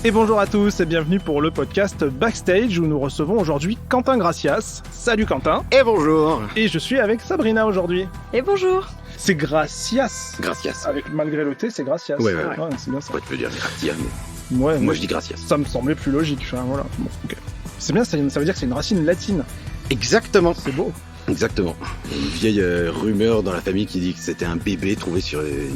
Et bonjour à tous et bienvenue pour le podcast Backstage où nous recevons aujourd'hui Quentin Gracias. Salut Quentin. Et bonjour. Et je suis avec Sabrina aujourd'hui. Et bonjour. C'est Gracias. Gracias. Avec malgré le T, c'est Gracias. Ouais. C'est bien ça. Ouais, tu veux dire Gracias, mais Ouais, moi je dis Gracias. Ça me semblait plus logique. Enfin, voilà. Bon, ok. C'est bien, ça veut dire que c'est une racine latine. Exactement. C'est beau. Exactement. Il y a une vieille rumeur dans la famille qui dit que c'était un bébé trouvé sur le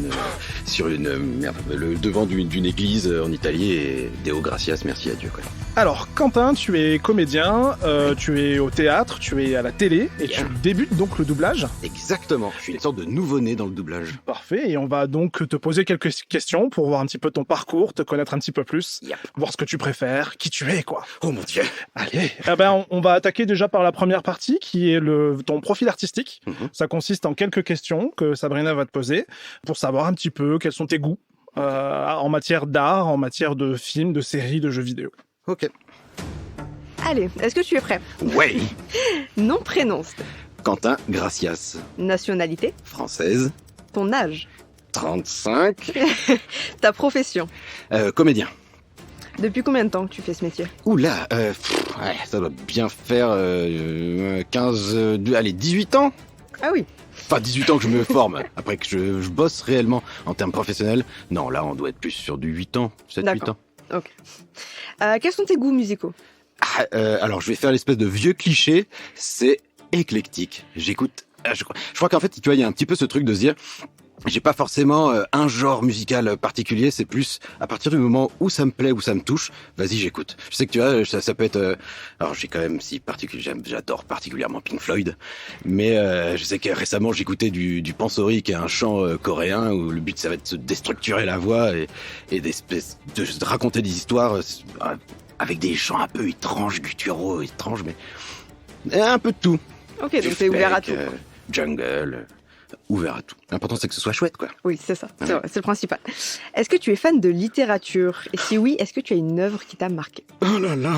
devant d'une église en Italie et Deo Gracias, merci à Dieu quoi. Alors Quentin, tu es comédien, tu es au théâtre, tu es à la télé et tu débutes donc le doublage. Exactement. Je suis une sorte de nouveau-né dans le doublage. Parfait, et on va donc te poser quelques questions pour voir un petit peu ton parcours, te connaître un petit peu plus, voir ce que tu préfères, qui tu es quoi. Oh mon Dieu. Allez, on va attaquer déjà par la première partie qui est ton profil artistique. Ça consiste en quelques questions que Sabrina va te poser pour savoir un petit peu quels sont tes goûts en matière d'art, en matière de films, de séries, de jeux vidéo. Ok. Allez, est-ce que tu es prêt? Ouais. Nom, prénom, Quentin Gracias. nationalité, Française. ton âge, 35. ta profession. Comédien. Depuis combien de temps que tu fais ce métier? Oula, ça doit bien faire 18 ans. Ah oui. Enfin, 18 ans que je me forme. Après que je bosse réellement en termes professionnels. Non, là, on doit être plus sur du 8 ans, 7-8 ans. Ok. Quels sont tes goûts musicaux? Alors, je vais faire l'espèce de vieux cliché. C'est éclectique. J'écoute... Je crois qu'en fait, tu vois, il y a un petit peu ce truc de se dire... J'ai pas forcément un genre musical particulier, c'est plus à partir du moment où ça me plaît, où ça me touche, vas-y j'écoute. Je sais que tu vois, ça peut être... alors j'ai quand même j'adore particulièrement Pink Floyd, mais je sais que récemment j'écoutais du Pansori qui est un chant coréen où le but ça va être de se déstructurer la voix et de raconter des histoires avec des chants un peu étranges, gutturaux, étranges, mais un peu de tout. Ok, donc t'es ouvert à tout. Jungle... ouvert à tout. L'important, c'est que ce soit chouette, quoi. Oui, c'est ça. C'est vrai, c'est le principal. Est-ce que tu es fan de littérature? Et si oui, est-ce que tu as une œuvre qui t'a marqué? Oh là là.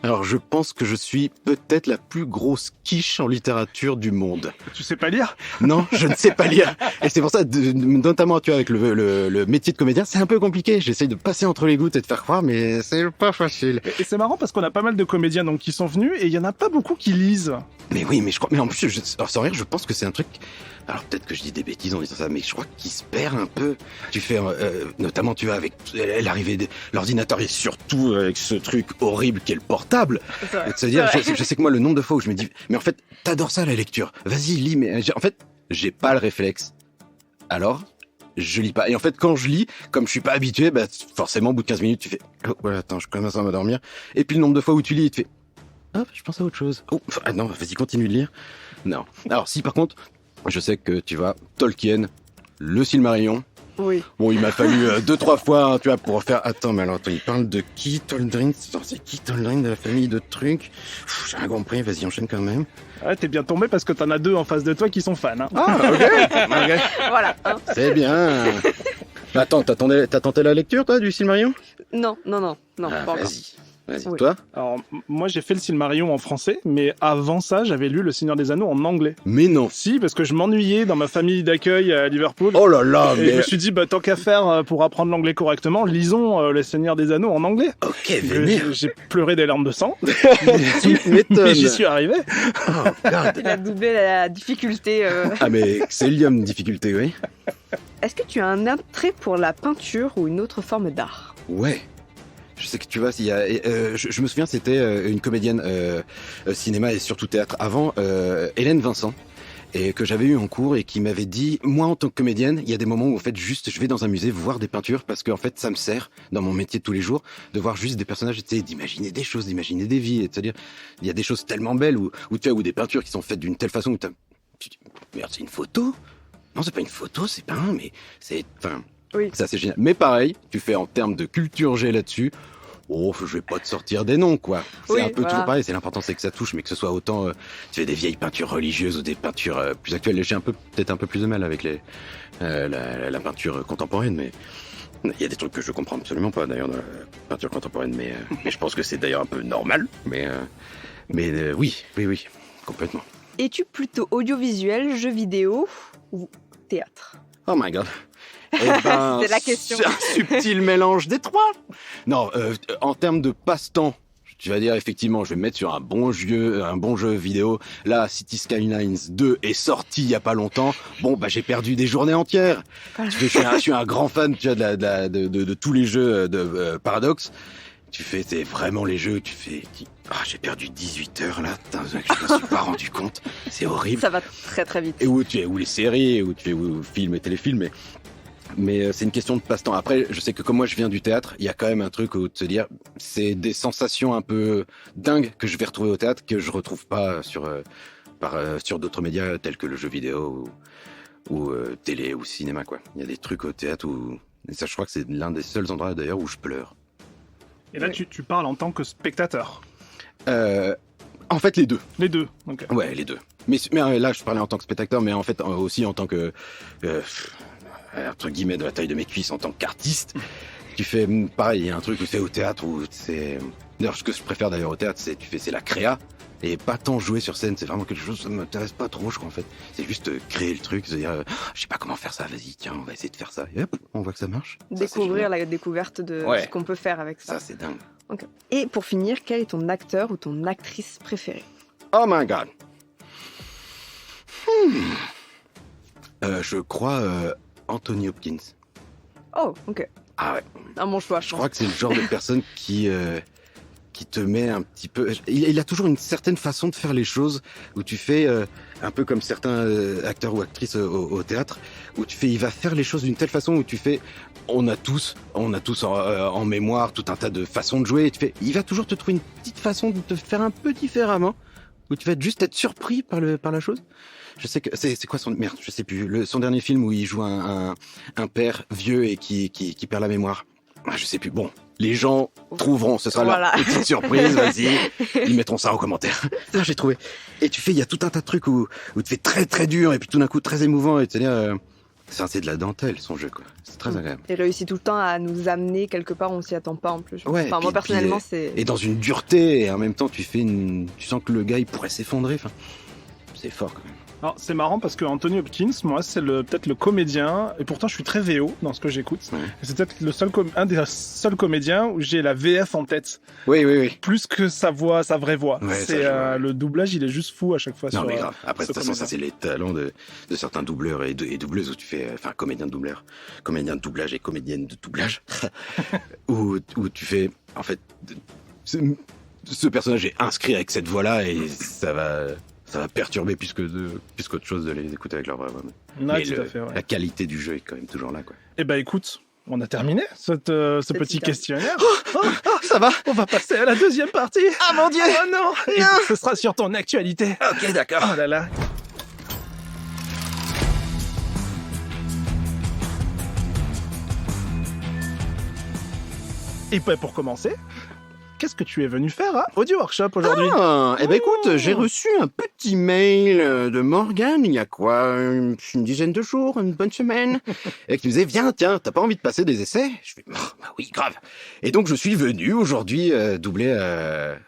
Alors, je pense que je suis peut-être la plus grosse quiche en littérature du monde. Tu sais pas lire? Non, je ne sais pas lire. Et c'est pour ça, notamment, tu vois, avec le métier de comédien, c'est un peu compliqué. J'essaye de passer entre les gouttes et de faire croire, mais c'est pas facile. Et c'est marrant parce qu'on a pas mal de comédiens donc, qui sont venus et il y en a pas beaucoup qui lisent. Mais oui, mais je crois... Mais en plus, sans rire, je pense que c'est un truc... Alors peut-être que je dis des bêtises en disant ça, mais je crois qu'il se perd un peu. Tu fais, notamment tu vois, avec l'arrivée de l'ordinateur et surtout avec ce truc horrible qu'est le portable. C'est-à-dire, je sais que moi, le nombre de fois où je me dis, mais en fait, t'adores ça la lecture, vas-y, lis, mais en fait, j'ai pas le réflexe. Alors, je lis pas. Et en fait, quand je lis, comme je suis pas habitué, bah forcément, au bout de 15 minutes, tu fais, oh, voilà, attends, je commence à m'endormir. Et puis le nombre de fois où tu lis, tu fais, hop, je pense à autre chose. Oh, non, vas-y, continue de lire. Non. Alors si par contre, je sais que tu vas, Tolkien, le Silmarillion. Oui. Bon, il m'a fallu 2-3 fois, hein, tu vois, pour faire... Attends, mais alors, il parle de qui, Toldring? C'est qui, Toldring, de la famille de trucs? J'ai rien compris, vas-y, enchaîne quand même. Ouais, t'es bien tombé parce que t'en as deux en face de toi qui sont fans. Hein. Ah, ok. Voilà. C'est bien. Attends, t'as tenté la lecture, toi, du Silmarillion? Non, pas encore. Vas-y, Oui. toi? Alors, moi j'ai fait le Silmarillion en français, mais avant ça, j'avais lu Le Seigneur des Anneaux en anglais. Mais non. Si, parce que je m'ennuyais dans ma famille d'accueil à Liverpool. Oh là là, Et je me suis dit, tant qu'à faire pour apprendre l'anglais correctement, lisons Le Seigneur des Anneaux en anglais. Ok, vénère. J'ai pleuré des larmes de sang. Tu m'étonnes. Mais j'y suis arrivé. Oh, God. Il a doublé la difficulté. Ah, mais c'est Liam, difficulté, oui. Est-ce que tu as un attrait pour la peinture ou une autre forme d'art? Ouais. Je sais que tu vois, je me souviens, c'était une comédienne cinéma et surtout théâtre avant, Hélène Vincent, et que j'avais eu en cours et qui m'avait dit, moi en tant que comédienne, il y a des moments où en fait juste je vais dans un musée voir des peintures parce qu'en fait ça me sert dans mon métier de tous les jours de voir juste des personnages, d'imaginer des choses, d'imaginer des vies, c'est-à-dire il y a des choses tellement belles ou tu vois, ou des peintures qui sont faites d'une telle façon où tu dis merde, c'est une photo? Non, c'est pas une photo, c'est pas un, mais c'est Oui. ça c'est génial. Mais pareil, tu fais en termes de culture G là-dessus. Oh, je vais pas te sortir des noms, quoi. C'est un peu toujours pareil. C'est l'important, c'est que ça touche, mais que ce soit autant, tu fais des vieilles peintures religieuses ou des peintures plus actuelles. J'ai peut-être un peu plus de mal avec la peinture contemporaine, mais il y a des trucs que je comprends absolument pas d'ailleurs dans la peinture contemporaine, mais je pense que c'est d'ailleurs un peu normal. Mais oui, complètement. Es-tu plutôt audiovisuel, jeux vidéo ou théâtre? Oh my god. C'est la question. C'est un subtil mélange des trois. Non, en termes de passe-temps, tu vas dire effectivement, je vais me mettre sur un bon jeu vidéo. Là, City Skylines 2 est sorti il y a pas longtemps. Bon, bah j'ai perdu des journées entières. Je suis un grand fan, tu vois, de tous les jeux de Paradox. C'est vraiment les jeux, j'ai perdu 18 heures là, putain, je me suis pas rendu compte, c'est horrible. Ça va très très vite. Et ou les séries, ou films et téléfilms, mais c'est une question de passe-temps. Après, je sais que comme moi je viens du théâtre, il y a quand même un truc où de se dire, c'est des sensations un peu dingues que je vais retrouver au théâtre que je retrouve pas sur d'autres médias tels que le jeu vidéo ou télé ou cinéma quoi. Il y a des trucs au théâtre et ça je crois que c'est l'un des seuls endroits d'ailleurs où je pleure. Et là, tu parles en tant que spectateur. En fait, les deux. Les deux, ok. Ouais, les deux. Mais là, je parlais en tant que spectateur, mais en fait aussi en tant que entre guillemets de la taille de mes cuisses, en tant qu'artiste. Tu fais pareil, il y a un truc où c'est au théâtre où c'est. D'ailleurs, ce que je préfère d'ailleurs au théâtre, c'est la créa. Et pas tant jouer sur scène, c'est vraiment quelque chose, ça m'intéresse pas trop, je crois, en fait. C'est juste créer le truc, se dire, je sais pas comment faire ça, vas-y, tiens, on va essayer de faire ça. Et hop, on voit que ça marche. Découvrir la découverte de ce qu'on peut faire avec ça. Ça, c'est dingue. Okay. Et pour finir, quel est ton acteur ou ton actrice préférée? Oh my god. Je crois Anthony Hopkins. Oh, ok. Ah ouais. Un bon choix, je crois que c'est le genre de personne qui te met un petit peu... Il a toujours une certaine façon de faire les choses, où tu fais, un peu comme certains acteurs ou actrices au théâtre, où il va faire les choses d'une telle façon où tu fais... On a tous en mémoire tout un tas de façons de jouer, et il va toujours te trouver une petite façon de te faire un peu différemment, où tu vas juste être surpris par la chose. Je sais que c'est quoi merde, je sais plus, son dernier film où il joue un père vieux et qui perd la mémoire. Je sais plus. Bon, les gens trouveront, ce sera leur petite surprise, vas-y. Ils mettront ça en commentaire. Ça, j'ai trouvé. Et il y a tout un tas de trucs où tu fais très très dur et puis tout d'un coup très émouvant et c'est de la dentelle son jeu quoi. C'est très agréable. Il réussit tout le temps à nous amener quelque part où on s'y attend pas en plus. Ouais, enfin, moi personnellement c'est. Et dans une dureté et en même temps tu sens que le gars il pourrait s'effondrer. Enfin, c'est fort quand même. Alors, c'est marrant parce que Anthony Hopkins, moi, c'est peut-être le comédien, et pourtant je suis très VO dans ce que j'écoute. Ouais. Et c'est peut-être un des seuls comédiens où j'ai la VF en tête. Oui. Plus que sa vraie voix. Ouais, c'est le doublage, il est juste fou à chaque fois. Non mais grave. Après, de toute façon, ça c'est les talents de certains doubleurs et doubleuses où tu fais, comédien de doubleur, comédien de doublage et comédienne de doublage, où tu fais, en fait, ce personnage est inscrit avec cette voix-là et ça va perturber plus qu'autre chose de les écouter avec leur vraie voix. Mais tout à fait, ouais. La qualité du jeu est quand même toujours là, quoi. Eh ben, écoute, on a terminé ce petit questionnaire. Ça va. On va passer à la deuxième partie. Ah mon Dieu. Oh non. Et ce sera sur ton actualité. Ok, d'accord. Oh là là. Et ben, pour commencer, qu'est-ce que tu es venu faire à Audio Workshop aujourd'hui? Eh ben écoute, j'ai reçu un petit mail de Morgane il y a quoi, une dizaine de jours, une bonne semaine, et qui me disait viens, tiens, t'as pas envie de passer des essais? Je fais bah oui, grave. Et donc je suis venu aujourd'hui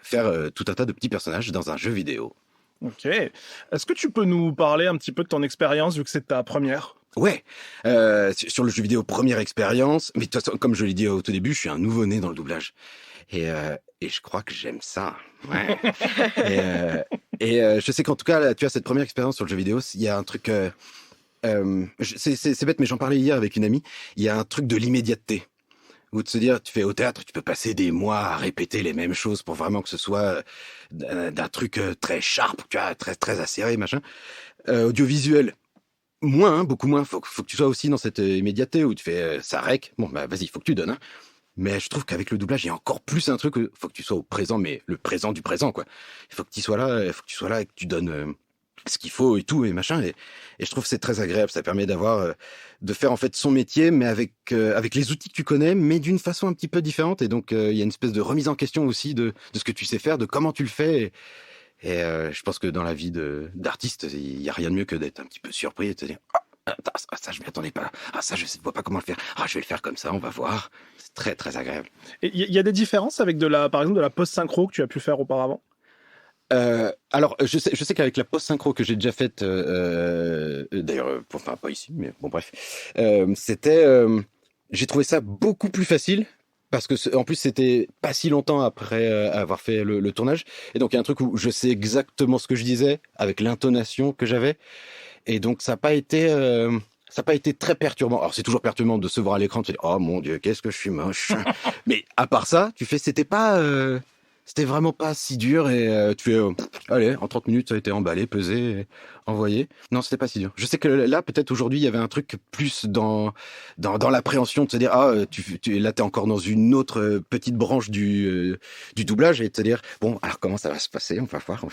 faire tout un tas de petits personnages dans un jeu vidéo. Ok. Est-ce que tu peux nous parler un petit peu de ton expérience vu que c'est ta première? Ouais, sur le jeu vidéo, première expérience, mais de toute façon, comme je l'ai dit au tout début, je suis un nouveau-né dans le doublage. Et je crois que j'aime ça. Ouais. et je sais qu'en tout cas, là, tu as cette première expérience sur le jeu vidéo, il y a un truc... c'est bête, mais j'en parlais hier avec une amie. Il y a un truc de l'immédiateté. Ou de se dire, tu fais au théâtre, tu peux passer des mois à répéter les mêmes choses pour vraiment que ce soit d'un truc très sharp, tu vois, très, très acéré, machin. Audiovisuel, moins, beaucoup moins. Faut que tu sois aussi dans cette immédiateté où tu fais ça rec. Bon, bah vas-y, faut que tu donnes. Hein. Mais je trouve qu'avec le doublage, il y a encore plus un truc. Faut que tu sois au présent, mais le présent du présent, quoi. Il faut que tu sois là, et que tu donnes ce qu'il faut et tout et machin. Et je trouve que c'est très agréable. Ça permet de faire en fait son métier, mais avec les outils que tu connais, mais d'une façon un petit peu différente. Et donc il y a une espèce de remise en question aussi de ce que tu sais faire, de comment tu le fais. Et je pense que dans la vie d'artiste, il y a rien de mieux que d'être un petit peu surpris et de te dire. Ça, je m'y attendais pas. Ça, je ne vois pas comment le faire. Je vais le faire comme ça, on va voir. C'est très, très agréable. Et il y a des différences avec par exemple, de la post-synchro que tu as pu faire auparavant? Alors, je sais qu'avec la post-synchro que j'ai déjà faite, d'ailleurs, enfin pas ici, mais bon bref, j'ai trouvé ça beaucoup plus facile parce que en plus c'était pas si longtemps après avoir fait le tournage, et donc il y a un truc où je sais exactement ce que je disais avec l'intonation que j'avais, et donc ça n'a pas été très perturbant. Alors c'est toujours perturbant de se voir à l'écran, de se dire oh mon Dieu, qu'est-ce que je suis moche. Mais à part ça, c'était vraiment pas si dur, et tu fais allez, en 30 minutes ça a été emballé, pesé, et envoyé. Non, c'était pas si dur. Je sais que là peut-être aujourd'hui il y avait un truc plus dans l'appréhension de se dire là t'es encore dans une autre petite branche du doublage, et de te dire bon alors comment ça va se passer, on va voir.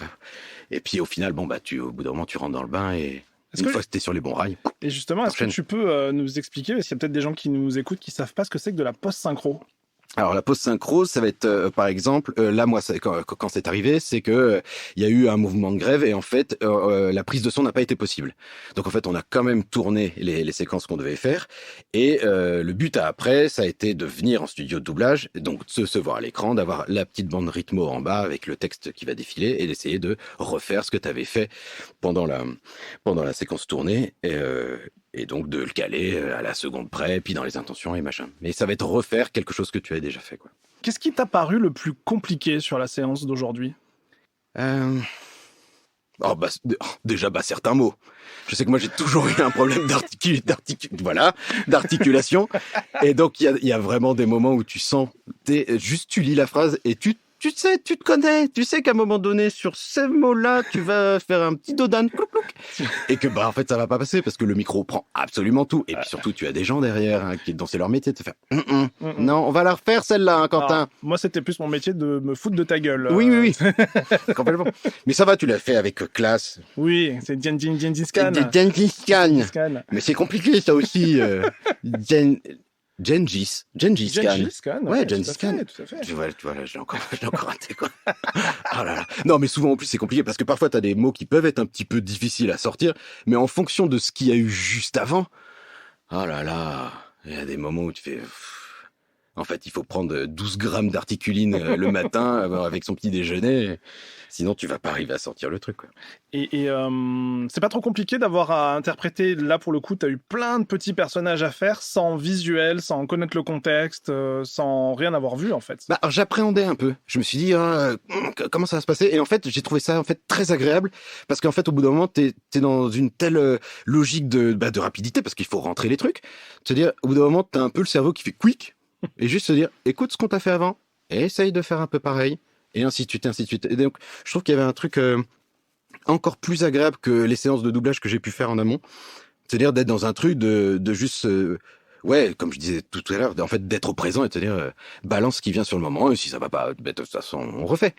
Et puis au final bon bah au bout d'un moment tu rentres dans le bain, et une fois que t'es sur les bons rails. Et justement, est-ce que tu peux nous expliquer, parce qu'il y a peut-être des gens qui nous écoutent qui savent pas ce que c'est que de la post-synchro? Alors la post-synchro, ça va être par exemple, là moi quand c'est arrivé, c'est que il y a eu un mouvement de grève, et en fait la prise de son n'a pas été possible. Donc en fait on a quand même tourné les séquences qu'on devait faire, et le but après ça a été de venir en studio de doublage, donc de se voir à l'écran, d'avoir la petite bande rythmo en bas avec le texte qui va défiler, et d'essayer de refaire ce que tu avais fait pendant la séquence tournée, et donc de le caler à la seconde près, puis dans les intentions et machin. Mais ça va être refaire quelque chose que tu as déjà fait, quoi. Qu'est-ce qui t'a paru le plus compliqué sur la séance d'aujourd'hui? Déjà, certains mots. Je sais que moi, j'ai toujours eu un problème d'articulation. Et donc, il y a vraiment des moments où tu sens, juste tu lis la phrase et tu sais, tu te connais, tu sais qu'à un moment donné, sur ces mots-là, tu vas faire un petit dodan, clouc, clouc, et que en fait, ça va pas passer parce que le micro prend absolument tout. Et puis surtout, tu as des gens derrière dont c'est leur métier de te faire non, on va la refaire celle-là, hein, Quentin. Alors, moi, c'était plus mon métier de me foutre de ta gueule. Oui. Complètement. Mais ça va, tu l'as fait avec classe. Oui, c'est Gengis Khan. Gengis Khan. Mais c'est compliqué, ça aussi. Gengis Khan. Ouais, Gengis Khan. Tout à fait. Tu vois, là, je l'ai encore raté, quoi. Oh là là. Non, mais souvent, en plus, c'est compliqué parce que parfois, t'as des mots qui peuvent être un petit peu difficiles à sortir, mais en fonction de ce qu'il y a eu juste avant, oh là là, il y a des moments où tu fais... En fait, il faut prendre 12 grammes d'articuline le matin avec son petit déjeuner. Sinon, tu vas pas arriver à sortir le truc, quoi. Et c'est pas trop compliqué d'avoir à interpréter. Là, pour le coup, t'as eu plein de petits personnages à faire sans visuel, sans connaître le contexte, sans rien avoir vu, en fait. Alors, j'appréhendais un peu. Je me suis dit, comment ça va se passer? Et en fait, j'ai trouvé ça très agréable parce qu'en fait, au bout d'un moment, t'es dans une telle logique de rapidité parce qu'il faut rentrer les trucs. Se dire, au bout d'un moment, t'as un peu le cerveau qui fait quick. Et juste se dire, écoute ce qu'on t'a fait avant, et essaye de faire un peu pareil, et ainsi de suite, et ainsi de suite. Et donc, je trouve qu'il y avait un truc encore plus agréable que les séances de doublage que j'ai pu faire en amont. C'est-à-dire d'être dans un truc de juste, comme je disais tout à l'heure, en fait, d'être au présent et de se dire, balance ce qui vient sur le moment, et si ça va pas, de toute façon, on refait.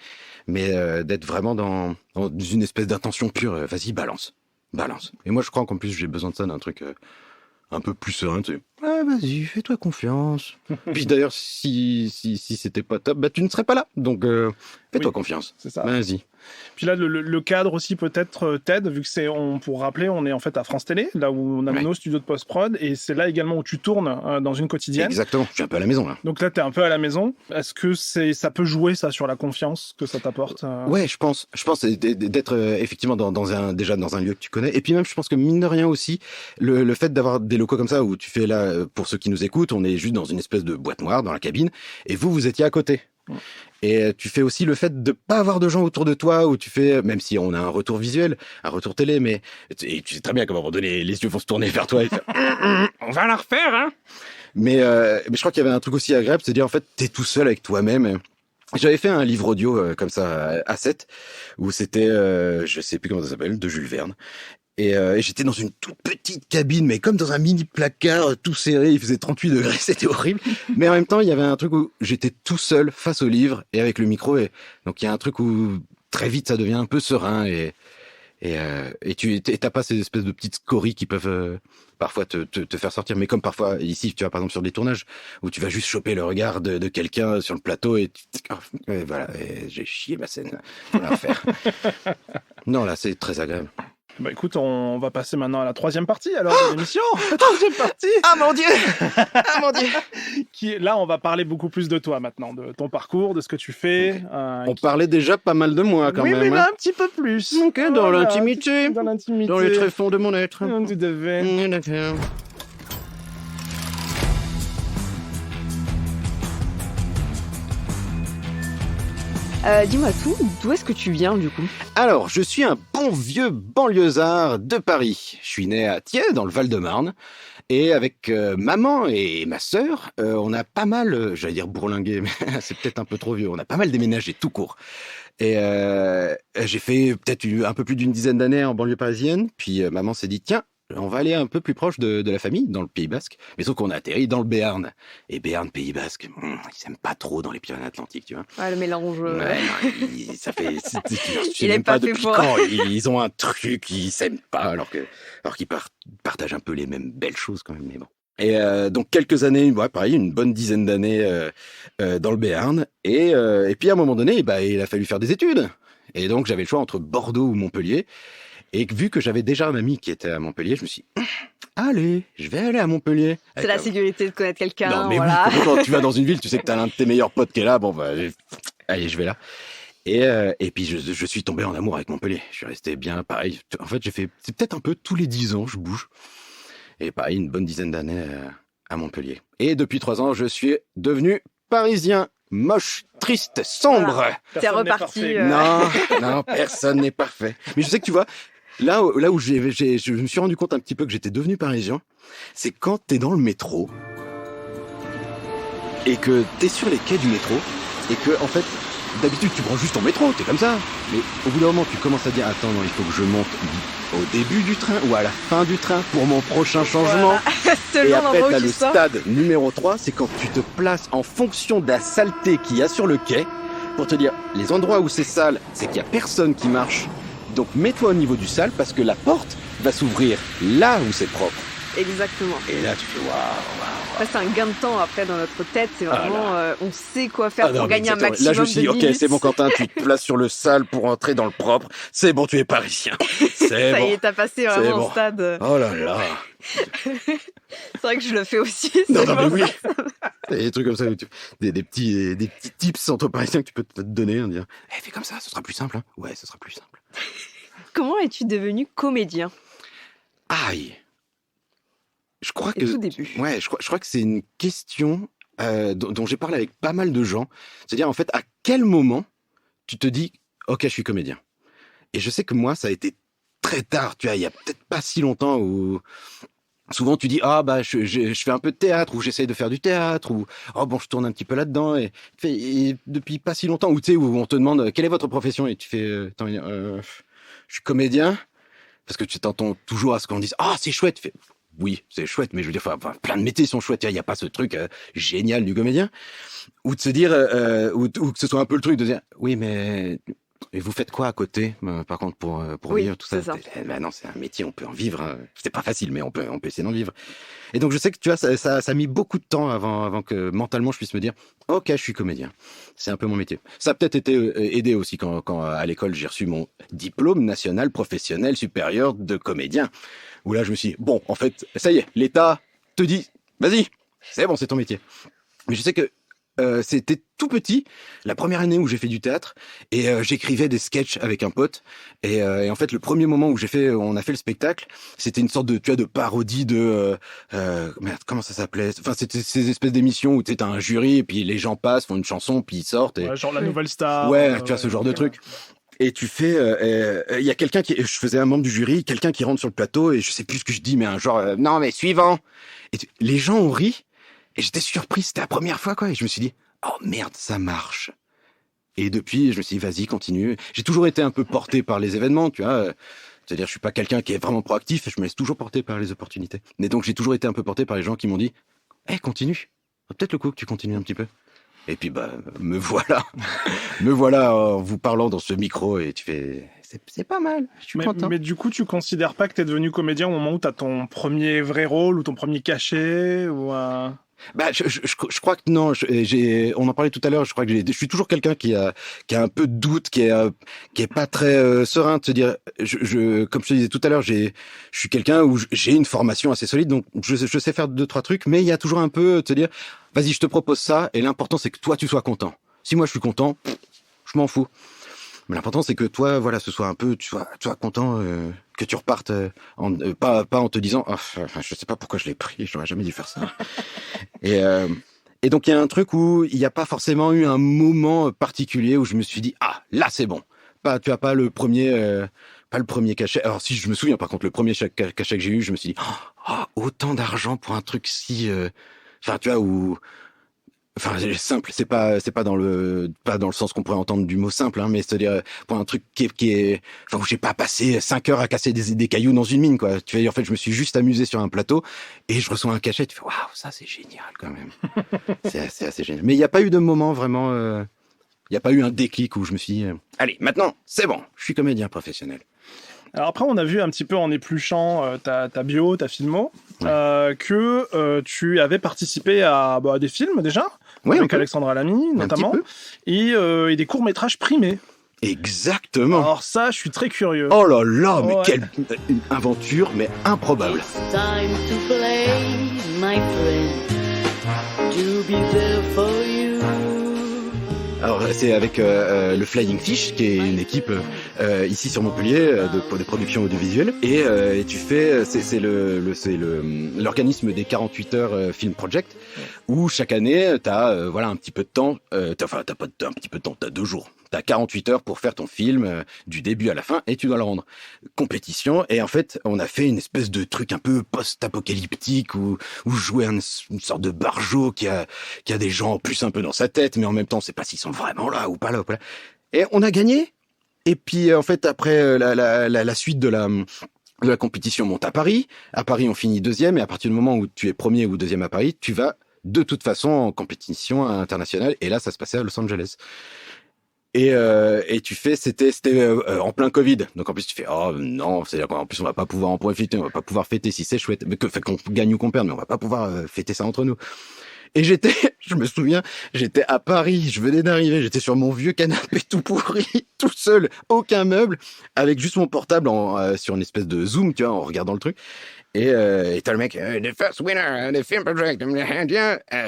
Mais d'être vraiment dans une espèce d'intention pure, vas-y, balance. Et moi, je crois qu'en plus, j'ai besoin de ça, d'un truc... un peu plus serein, tu sais. Ah, vas-y, fais-toi confiance. Puis d'ailleurs, si c'était pas top, tu ne serais pas là. Donc, fais-toi confiance. C'est ça. Vas-y. Puis là, le cadre aussi peut-être t'aide, vu que pour rappeler, on est en fait à France Télé, là où on a nos studios de post-prod, et c'est là également où tu tournes dans une quotidienne. Exactement, je suis un peu à la maison, là. Donc là, t'es un peu à la maison. Est-ce que ça peut jouer, ça, sur la confiance que ça t'apporte Ouais, je pense d'être effectivement déjà dans un lieu que tu connais. Et puis même, je pense que mine de rien aussi, le fait d'avoir des locaux comme ça, où tu fais là, pour ceux qui nous écoutent, on est juste dans une espèce de boîte noire dans la cabine, et vous étiez à côté. Et tu fais aussi le fait de pas avoir de gens autour de toi, où tu fais, même si on a un retour visuel, un retour télé, et tu sais très bien qu'à un moment donné, les yeux vont se tourner vers toi et faire, on va la refaire, hein. Mais je crois qu'il y avait un truc aussi agréable, c'est de dire, en fait, t'es tout seul avec toi-même. J'avais fait un livre audio comme ça à 7, où c'était, je sais plus comment ça s'appelle, de Jules Verne. Et j'étais dans une toute petite cabine, mais comme dans un mini placard tout serré, il faisait 38 degrés, c'était horrible. Mais en même temps, il y avait un truc où j'étais tout seul face au livre et avec le micro. Et donc il y a un truc où très vite ça devient un peu serein, et t'as pas ces espèces de petites scories qui peuvent parfois te faire sortir. Mais comme parfois ici, tu vas par exemple sur des tournages où tu vas juste choper le regard de quelqu'un sur le plateau et voilà, et j'ai chié ma scène. Faut la refaire. Non, là c'est très agréable. Bah écoute, on va passer maintenant à la troisième partie alors de l'émission. La troisième partie. Ah mon Dieu. Ah mon Dieu. Là, on va parler beaucoup plus de toi maintenant, de ton parcours, de ce que tu fais. On parlait déjà pas mal de moi quand oui, même. mais hein. là, un petit peu plus. Ok, dans Voilà, l'intimité. Dans l'intimité. Dans les tréfonds de mon être. Tu devais. D'accord. Dis-moi tout, d'où est-ce que tu viens du coup? Alors, je suis un bon vieux banlieusard de Paris. Je suis né à Thiers, dans le Val-de-Marne. Et avec maman et ma sœur, on a pas mal, j'allais dire bourlingué, mais c'est peut-être un peu trop vieux, on a pas mal déménagé tout court. Et j'ai fait peut-être un peu plus d'une dizaine d'années en banlieue parisienne. Puis maman s'est dit, tiens, on va aller un peu plus proche de la famille, dans le Pays Basque. Mais sauf qu'on a atterri dans le Béarn. Et Béarn, Pays Basque, ils s'aiment pas trop dans les Pyrénées-Atlantiques, tu vois. Ouais, le mélange. Ouais, non, ça fait. Je sais Il est même pas pas fait depuis pour. quand. Ils ont un truc, ils s'aiment pas, alors qu'ils partagent un peu les mêmes belles choses quand même. Mais bon. Et donc quelques années, ouais, pareil, une bonne dizaine d'années dans le Béarn. Et puis à un moment donné, bah, il a fallu faire des études. Et donc j'avais le choix entre Bordeaux ou Montpellier. Et vu que j'avais déjà un ami qui était à Montpellier, je me suis dit, allez, je vais aller à Montpellier. C'est la sécurité de connaître quelqu'un. Non, mais voilà. oui, quand tu vas dans une ville, tu sais que t'as l'un de tes meilleurs potes qui est là, bon, bah, allez, je vais là. Et puis, je suis tombé en amour avec Montpellier. Je suis resté bien, pareil. En fait, c'est peut-être un peu tous les 10 ans, je bouge. Et pareil, une bonne dizaine d'années à Montpellier. Et depuis 3 ans, je suis devenu parisien. Moche, triste, sombre. Voilà. T'es Personne n'est reparti. parfait. Non, personne n'est parfait. Mais je sais que tu vois, là où je me suis rendu compte un petit peu que j'étais devenu parisien, c'est quand t'es dans le métro et que t'es sur les quais du métro et que, en fait, d'habitude, tu prends juste ton métro, t'es comme ça. Mais au bout d'un moment, tu commences à dire, attends, non, il faut que je monte au début du train ou à la fin du train pour mon prochain changement. Voilà. Et Selon après, l'endroit t'as où tu le sors. stade numéro 3, c'est quand tu te places en fonction de la saleté qu'il y a sur le quai pour te dire, les endroits où c'est sale, c'est qu'il y a personne qui marche. Donc mets-toi au niveau du sale parce que la porte va s'ouvrir là où c'est propre. Exactement. Et là, tu fais waouh. Ça, c'est un gain de temps après dans notre tête. C'est Ah vraiment, on sait quoi faire pour gagner un exactement. maximum Là, je me suis dit, de ok, minutes. c'est bon, Quentin, tu te places sur le sale pour entrer dans le propre. C'est bon, tu es parisien. C'est Ça y bon. est, t'as passé vraiment bon. au stade. Oh là là. C'est vrai que je le fais aussi. Non, c'est non, mais bon. oui. Il y a des trucs comme ça, où des petits tips entre parisiens que tu peux te donner, en dire, fais comme ça, ce sera plus simple. Hein. Ouais, ce sera plus simple. Comment es-tu devenu comédien? Aïe. Je crois Et que tout début. ouais, je crois que c'est une question dont j'ai parlé avec pas mal de gens. C'est-à-dire en fait, à quel moment tu te dis, ok, je suis comédien. Et je sais que moi, ça a été très tard. Tu vois, il y a peut-être pas si longtemps où souvent tu dis, ah bah je fais un peu de théâtre ou j'essaie de faire du théâtre ou oh bon, je tourne un petit peu là-dedans. Et depuis pas si longtemps où tu sais où on te demande quelle est votre profession et tu fais, je suis comédien. Parce que tu t'entends toujours à ce qu'on dise, ah c'est chouette. Tu fais, oui, c'est chouette, mais je veux dire, enfin, plein de métiers sont chouettes. Il n'y a pas ce truc génial du comédien. Ou de se dire, ou que ce soit un peu le truc de dire, oui, mais et vous faites quoi à côté, par contre, pour Oui, vivre tout ça, c'est ça. Ben non, c'est un métier, on peut en vivre. Hein. C'est pas facile, mais on peut essayer d'en vivre. Et donc, je sais que tu vois, ça a mis beaucoup de temps avant que mentalement je puisse me dire, ok, je suis comédien. C'est un peu mon métier. Ça a peut-être été aidé aussi quand à l'école j'ai reçu mon diplôme national professionnel supérieur de comédien. Où là, je me suis dit, bon, en fait, ça y est, l'État te dit, vas-y, c'est bon, c'est ton métier. Mais je sais que c'était tout petit, la première année où j'ai fait du théâtre, et j'écrivais des sketchs avec un pote. Et en fait, le premier moment où on a fait le spectacle, c'était une sorte de parodie de merde, comment ça s'appelait? Enfin, c'était ces espèces d'émissions où tu as un jury et puis les gens passent, font une chanson, puis ils sortent. Et... Ouais, genre la nouvelle star. Ouais, tu vois ce genre de truc. Et tu fais, il y a quelqu'un je faisais un membre du jury, quelqu'un qui rentre sur le plateau et je sais plus ce que je dis, mais un genre, non mais suivant. Et les gens ont ri et j'étais surpris, c'était la première fois quoi. Et je me suis dit, oh merde, ça marche. Et depuis, je me suis dit, vas-y, continue. J'ai toujours été un peu porté par les événements, tu vois. C'est-à-dire, je suis pas quelqu'un qui est vraiment proactif, je me laisse toujours porter par les opportunités. Mais donc, j'ai toujours été un peu porté par les gens qui m'ont dit, continue. Peut-être le coup que tu continues un petit peu. Et puis, bah, me voilà en vous parlant dans ce micro et tu fais, c'est pas mal, je suis content. Mais du coup, tu considères pas que t'es devenu comédien au moment où t'as ton premier vrai rôle ou ton premier cachet ou Je crois que non. On en parlait tout à l'heure. Je crois que je suis toujours quelqu'un qui a un peu de doute, qui est pas très serein de se dire. Comme je te disais tout à l'heure, je suis quelqu'un où j'ai une formation assez solide, donc je sais faire 2-3 trucs, mais il y a toujours un peu de se dire, vas-y, je te propose ça, et l'important c'est que toi tu sois content. Si moi je suis content, je m'en fous. Mais l'important c'est que toi, voilà, ce soit un peu, tu sois content, que tu repartes, pas en te disant, je sais pas pourquoi je l'ai pris, j'aurais jamais dû faire ça. Et donc il y a un truc où il n'y a pas forcément eu un moment particulier où je me suis dit, là c'est bon. Tu as pas le premier cachet. Alors si je me souviens, par contre, le premier cachet que j'ai eu, je me suis dit, autant d'argent pour un truc si, tu vois, où. Enfin, simple, c'est pas dans le sens qu'on pourrait entendre du mot simple, hein, mais c'est-à-dire pour un truc qui est, où j'ai pas passé 5 heures à casser des cailloux dans une mine, quoi. Tu vois, en fait, je me suis juste amusé sur un plateau et je reçois un cachet, tu fais, waouh, ça c'est génial quand même. c'est assez génial. Mais il n'y a pas eu de moment vraiment, il n'y a pas eu un déclic où je me suis dit, allez, maintenant, c'est bon, je suis comédien professionnel. Alors après, on a vu un petit peu en épluchant ta bio, ta filmo, que tu avais participé à des films déjà, avec Alexandra Lamy notamment, et des courts-métrages primés. Exactement. Alors ça, je suis très curieux. Oh là là, mais quelle aventure, mais improbable. It's time to play, my friend, to be there for you. Alors c'est avec le Flying Fish, qui est une équipe ici sur Montpellier de production audiovisuelle, et tu fais c'est l'organisme des 48 heures Film Project, où chaque année t'as un petit peu de temps, t'as pas un petit peu de temps, t'as 2 jours. T'as 48 heures pour faire ton film du début à la fin et tu dois le rendre. Compétition. Et en fait, on a fait une espèce de truc un peu post-apocalyptique où jouer une sorte de barjot qui a des gens en plus un peu dans sa tête, mais en même temps, on sait pas s'ils sont vraiment là ou pas là. Et on a gagné. Et puis, en fait, après la suite de la compétition monte à Paris. À Paris, on finit 2e. Et à partir du moment où tu es 1er ou 2e à Paris, tu vas de toute façon en compétition internationale. Et là, ça se passait à Los Angeles. Et tu fais, c'était en plein Covid. Donc en plus tu fais, non, c'est-à-dire qu'en plus on va pas pouvoir en profiter, on va pas pouvoir fêter si c'est chouette, mais qu'on gagne ou qu'on perde, mais on va pas pouvoir fêter ça entre nous. Et je me souviens, j'étais à Paris, je venais d'arriver, j'étais sur mon vieux canapé tout pourri, tout seul, aucun meuble, avec juste mon portable sur une espèce de Zoom, tu vois, en regardant le truc. Et t'as le mec, the first winner, the film project,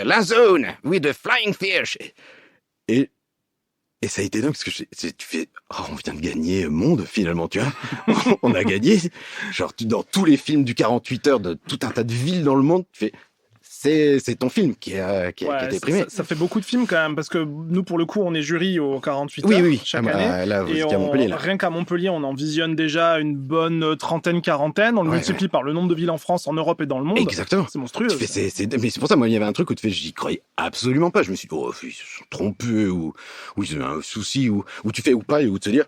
La Zone, with the Flying Fish. Et ça a été dingue parce que tu fais, on vient de gagner monde finalement, tu vois. On a gagné. Genre, dans tous les films du 48 heures de tout un tas de villes dans le monde, tu fais, c'est ton film qui a été primé. Ça fait beaucoup de films quand même, parce que nous, pour le coup, on est jury aux 48 heures chaque année. Là, vous et étiez à Montpellier, là. Rien qu'à Montpellier, on en visionne déjà une bonne trentaine, on le multiplie par le nombre de villes en France, en Europe et dans le monde. Exactement. C'est monstrueux. Mais c'est pour ça, moi, il y avait un truc où tu fais, j'y croyais absolument pas. Je me suis dit, ils se sont trompés, ou ils ont un souci, ou tu fais ou pas, et où te dire,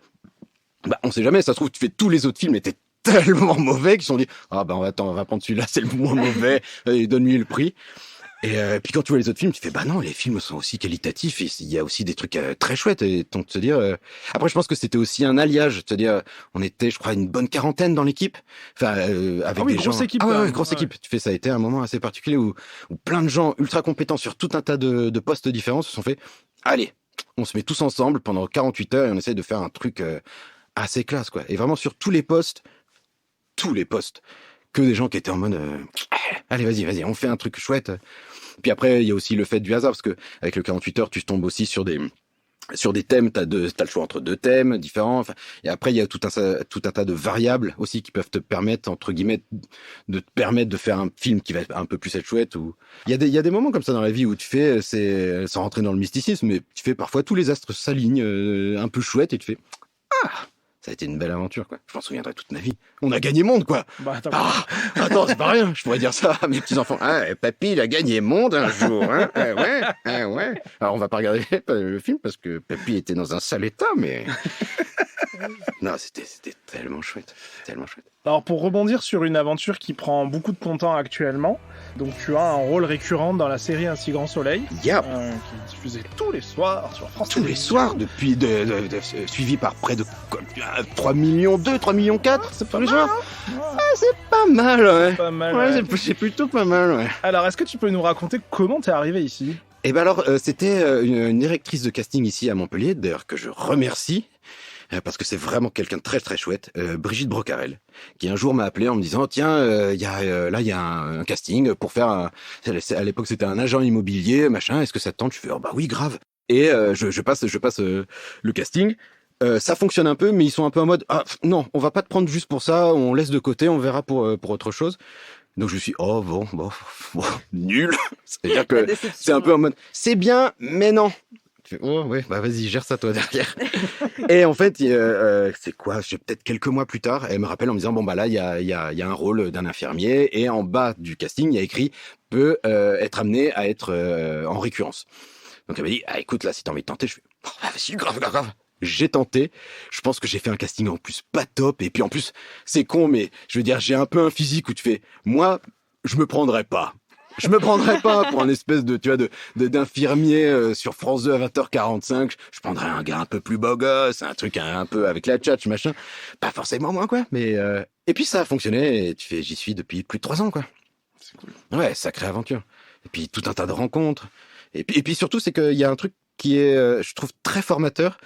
on sait jamais, ça se trouve, tu fais tous les autres films étaient tellement mauvais qu'ils se sont dit, on va prendre celui-là, c'est le moins mauvais, et donne-lui le prix. Et puis quand tu vois les autres films, tu fais non, les films sont aussi qualitatifs et il y a aussi des trucs très chouettes. Et donc se dire, après je pense que c'était aussi un alliage, se dire, on était, je crois, une bonne quarantaine dans l'équipe, avec des grosse gens. Équipe, grosse équipe. Tu fais, ça a été un moment assez particulier où plein de gens ultra compétents sur tout un tas de postes différents se sont fait, allez, on se met tous ensemble pendant 48 heures et on essaie de faire un truc assez classe, quoi. Et vraiment sur tous les postes, que des gens qui étaient en mode allez, vas-y, on fait un truc chouette. Puis après, il y a aussi le fait du hasard, parce que avec le 48 heures, tu tombes aussi sur des thèmes, t'as le choix entre 2 thèmes différents. Et après, il y a tout un tas de variables aussi qui peuvent te permettre, entre guillemets, de faire un film qui va un peu plus être chouette. Ou il y a des moments comme ça dans la vie où tu fais, sans rentrer dans le mysticisme, mais tu fais parfois tous les astres s'alignent un peu chouette et tu fais ça a été une belle aventure, quoi. Je m'en souviendrai toute ma vie. On a gagné monde, quoi. Attends, c'est pas rien. Je pourrais dire ça à mes petits-enfants. Papy, il a gagné monde un jour, hein. Ouais. Alors, on va pas regarder le film parce que Papy était dans un sale état, mais Non, c'était tellement chouette. Tellement chouette. Alors pour rebondir sur une aventure qui prend beaucoup de ton temps actuellement, donc tu as un rôle récurrent dans la série Un si grand soleil, Yep. qui est diffusée tous les soirs sur France Tous les Télévisions. soirs, depuis suivi par près de 3 millions 2, 3 millions 4, C'est tous pas les mal, soirs. hein. C'est pas mal, ouais. Pas mal. Ouais, ouais. c'est plutôt pas mal, ouais. Alors est-ce que tu peux nous raconter comment t'es arrivé ici? Et ben alors, c'était une directrice de casting ici à Montpellier, d'ailleurs que je remercie, parce que c'est vraiment quelqu'un de très très chouette, Brigitte Brocarel, qui un jour m'a appelé en me disant tiens, il y a un casting pour faire à l'époque c'était un agent immobilier, machin, est-ce que ça te tente? Je fais oh bah oui grave. Et je passe le casting. Ça fonctionne un peu, mais ils sont un peu en mode non, on va pas te prendre juste pour ça, on laisse de côté, on verra pour autre chose. Donc je me suis bon, nul. C'est-à-dire que c'est un peu en mode c'est bien, mais non. Tu fais, oh ouais, bah vas-y, gère ça toi derrière. Et en fait, c'est quoi? Peut-être quelques mois plus tard, elle me rappelle en me disant bon bah là il y a un rôle d'un infirmier et en bas du casting il y a écrit peut être amené à être en récurrence. Donc elle m'a dit écoute là si t'as envie de tenter, je fais vas-y grave. J'ai tenté. Je pense que j'ai fait un casting en plus pas top et puis en plus c'est con mais je veux dire j'ai un peu un physique où tu fais moi je me prendrais pas. Je me prendrais pas pour un espèce de, tu vois, d'infirmier sur France 2 à 20h45. Je prendrais un gars un peu plus beau gosse, un truc un peu avec la tchatch, machin. Pas forcément moi, quoi. Mais, et puis ça a fonctionné et j'y suis depuis plus de 3 ans, quoi. C'est cool. Ouais, sacrée aventure. Et puis tout un tas de rencontres. Et puis surtout, c'est qu'il y a un truc qui est, je trouve, très formateur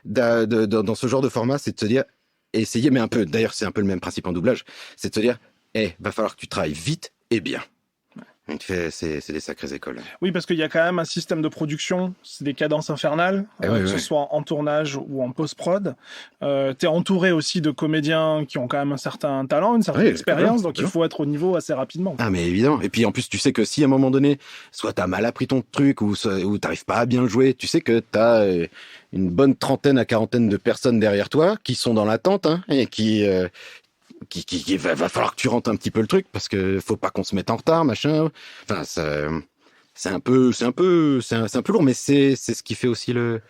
dans ce genre de format, c'est de se dire, essayer, mais un peu, d'ailleurs, c'est un peu le même principe en doublage, c'est de se dire, va falloir que tu travailles vite et bien. C'est des sacrées écoles. Oui, parce qu'il y a quand même un système de production, c'est des cadences infernales, que ce soit en tournage ou en post-prod. T'es entouré aussi de comédiens qui ont quand même un certain talent, une certaine expérience, donc il faut être au niveau assez rapidement. Ah mais évidemment. Et puis en plus, tu sais que si à un moment donné, soit t'as mal appris ton truc ou t'arrives pas à bien le jouer, tu sais que t'as une bonne trentaine à quarantaine de personnes derrière toi qui sont dans l'attente et qui va falloir que tu rentres un petit peu le truc parce que faut pas qu'on se mette en retard, machin. Enfin, c'est un peu lourd, mais c'est ce qui fait aussi le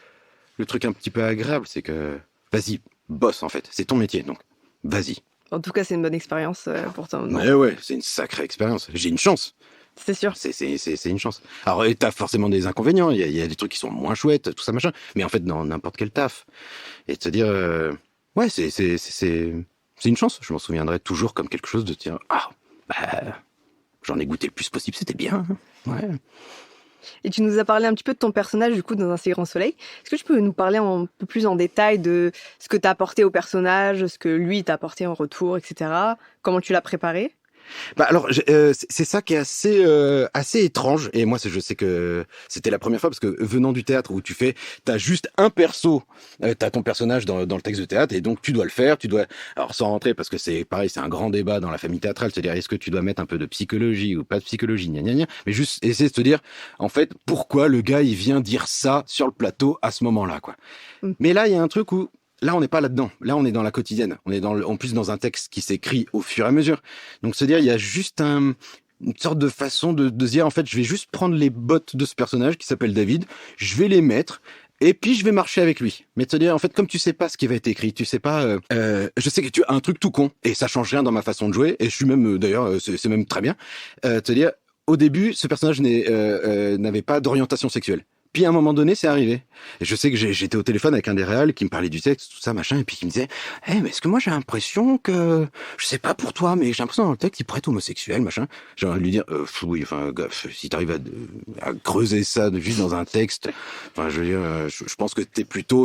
truc un petit peu agréable, c'est que vas-y, bosse en fait, c'est ton métier, donc vas-y. En tout cas, c'est une bonne expérience pour toi. Mais ouais, c'est une sacrée expérience. J'ai une chance. C'est sûr. C'est une chance. Alors, t'as forcément des inconvénients. Il y a des trucs qui sont moins chouettes, tout ça, machin. Mais en fait, dans n'importe quel taf. Et de se dire, ouais, c'est une chance. Je m'en souviendrai toujours comme quelque chose de dire, j'en ai goûté le plus possible, c'était bien. Ouais. Et tu nous as parlé un petit peu de ton personnage, du coup, dans Un si grand soleil. Est-ce que tu peux nous parler un peu plus en détail de ce que t'as apporté au personnage, ce que lui t'a apporté en retour, etc. Comment tu l'as préparé? Bah alors c'est ça qui est assez étrange et moi je sais que c'était la première fois parce que venant du théâtre où t'as juste un perso, t'as ton personnage dans le texte de théâtre et donc tu dois le faire, alors sans rentrer parce que c'est pareil, c'est un grand débat dans la famille théâtrale, c'est-à-dire est-ce que tu dois mettre un peu de psychologie ou pas de psychologie, gna gna gna, mais juste essayer de te dire en fait pourquoi le gars il vient dire ça sur le plateau à ce moment-là quoi. Mais là il y a un truc où là, on n'est pas là-dedans. Là, on est dans la quotidienne. On est en plus dans un texte qui s'écrit au fur et à mesure. Donc, se dire, il y a juste une sorte de façon de se dire, en fait, je vais juste prendre les bottes de ce personnage qui s'appelle David, je vais les mettre, et puis je vais marcher avec lui. Mais de se dire, en fait, comme tu sais pas ce qui va être écrit, tu sais pas, je sais que tu as un truc tout con, et ça change rien dans ma façon de jouer, et je suis même, d'ailleurs, c'est même très bien, de se dire, au début, ce personnage n'avait pas d'orientation sexuelle. Puis à un moment donné, c'est arrivé. Et je sais que j'étais au téléphone avec un des réals qui me parlait du texte, tout ça, machin, et puis qui me disait mais est-ce que moi j'ai l'impression que, je sais pas pour toi, mais j'ai l'impression dans le texte, il pourrait être homosexuel, machin. J'ai envie de lui dire oui, enfin, gars, si t'arrives à creuser ça juste dans un texte, enfin, je veux dire, je pense que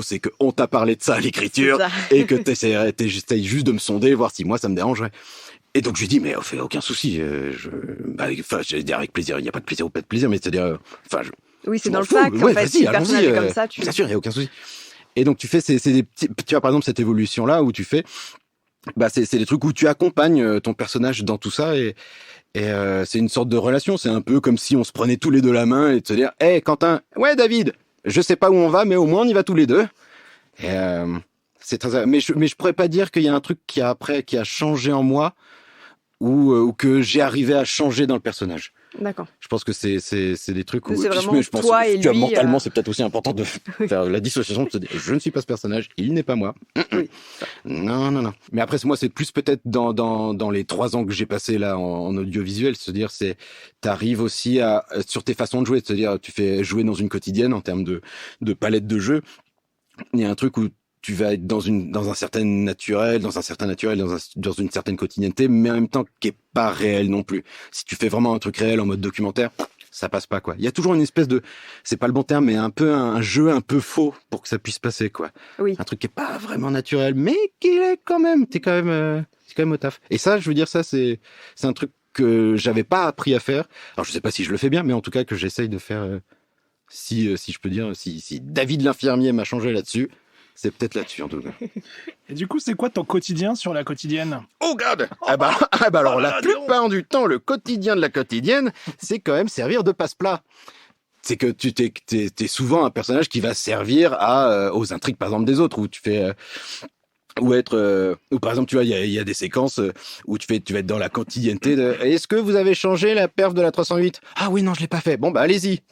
c'est que on t'a parlé de ça à l'écriture, et que t'essayes juste de me sonder, voir si moi ça me dérangerait. Et donc je lui dis mais fait aucun souci, j'allais dire avec plaisir, il n'y a pas de plaisir ou pas de plaisir, mais c'est-à-dire, oui, c'est dans le fac, en fait, si le personnage est comme ça, bien sûr, il n'y a aucun souci. Et donc tu fais c'est des petits, tu vois par exemple cette évolution là où tu fais, c'est des trucs où tu accompagnes ton personnage dans tout ça et c'est une sorte de relation, c'est un peu comme si on se prenait tous les deux la main et de se dire Quentin, ouais David, je sais pas où on va mais au moins on y va tous les deux. Et c'est très, mais je pourrais pas dire qu'il y a un truc qui a changé en moi ou que j'ai arrivé à changer dans le personnage. D'accord. Je pense que c'est des trucs où C'est vraiment mais je pense toi que et tu vois, lui, mentalement, c'est peut-être aussi important de faire la dissociation, de se dire, je ne suis pas ce personnage, il n'est pas moi. Oui. Non. Mais après, moi, c'est plus peut-être dans les 3 ans que j'ai passé là en audiovisuel, se dire, t'arrives aussi sur tes façons de jouer, c'est-à-dire, tu fais jouer dans une quotidienne en termes de palette de jeu. Il y a un truc où tu vas être dans un certain naturel, dans une certaine quotidienneté, mais en même temps qui est pas réel non plus. Si tu fais vraiment un truc réel en mode documentaire, ça passe pas, quoi. Il y a toujours une espèce de, c'est pas le bon terme, mais un peu un jeu un peu faux pour que ça puisse passer, quoi. Oui. Un truc qui est pas vraiment naturel, mais qui est quand même, c'est quand même au taf. Et ça, je veux dire, ça, c'est un truc que j'avais pas appris à faire. Alors, je sais pas si je le fais bien, mais en tout cas, que j'essaye de faire, si je peux dire, si David l'infirmier m'a changé là-dessus, c'est peut-être là-dessus, en tout cas. Et du coup, c'est quoi ton quotidien sur la quotidienne? Oh God! Alors la plupart du temps, le quotidien de la quotidienne, c'est quand même servir de passe-plat. C'est que t'es souvent un personnage qui va servir aux intrigues, par exemple, des autres, où tu fais... ou par exemple, tu vois, il y a des séquences où tu vas être dans la quotidienneté de « Est-ce que vous avez changé la perf de la 308 ?»« Ah oui, non, je l'ai pas fait. Bon, bah allez-y. »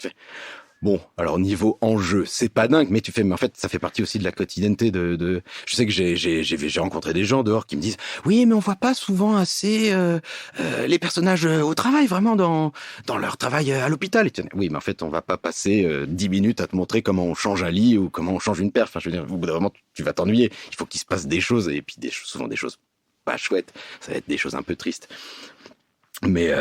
Bon, alors niveau enjeu, c'est pas dingue, mais mais en fait, ça fait partie aussi de la quotidienneté je sais que j'ai rencontré des gens dehors qui me disent, oui, mais on voit pas souvent assez les personnages au travail, vraiment dans leur travail à l'hôpital. Oui, mais en fait, on va pas passer 10 minutes à te montrer comment on change un lit ou comment on change une perf. Enfin, je veux dire, au bout d'un moment, tu vas t'ennuyer. Il faut qu'il se passe des choses, et puis souvent des choses pas chouettes. Ça va être des choses un peu tristes. Mais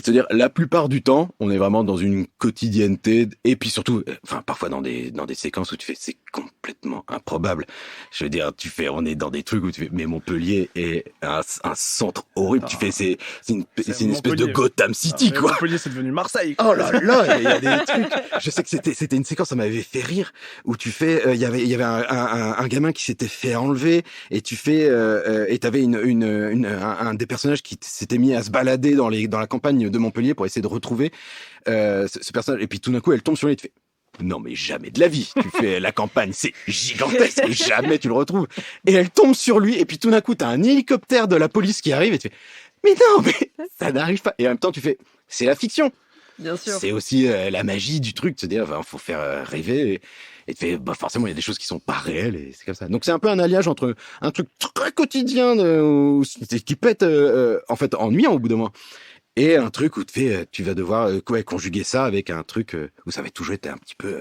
c'est-à-dire, la plupart du temps, on est vraiment dans une quotidienneté, et puis surtout, parfois dans des séquences où tu fais, c'est complètement improbable. Je veux dire, on est dans des trucs où tu fais, mais Montpellier est un centre horrible. Tu fais, c'est une espèce de Gotham City, quoi. Montpellier, c'est devenu Marseille. Oh là là, il y a des trucs. Je sais que c'était une séquence, ça m'avait fait rire, où tu fais, il y avait un gamin qui s'était fait enlever, et tu fais, et t'avais un des personnages qui s'était mis à se balader dans la campagne de Montpellier pour essayer de retrouver ce personnage. Et puis tout d'un coup, elle tombe sur lui et tu fais non mais jamais de la vie. Tu fais la campagne, c'est gigantesque et jamais tu le retrouves. Et elle tombe sur lui et puis tout d'un coup, t'as un hélicoptère de la police qui arrive et tu fais mais non mais ça n'arrive pas. Et en même temps, tu fais c'est la fiction. Bien sûr. C'est aussi la magie du truc, de se dire faut faire rêver. Et tu fais forcément il y a des choses qui sont pas réelles et c'est comme ça. Donc c'est un peu un alliage entre un truc très quotidien qui peut être en fait ennuyant au bout d'un moment. Et un truc où tu vas devoir conjuguer ça avec un truc où ça va toujours être un petit peu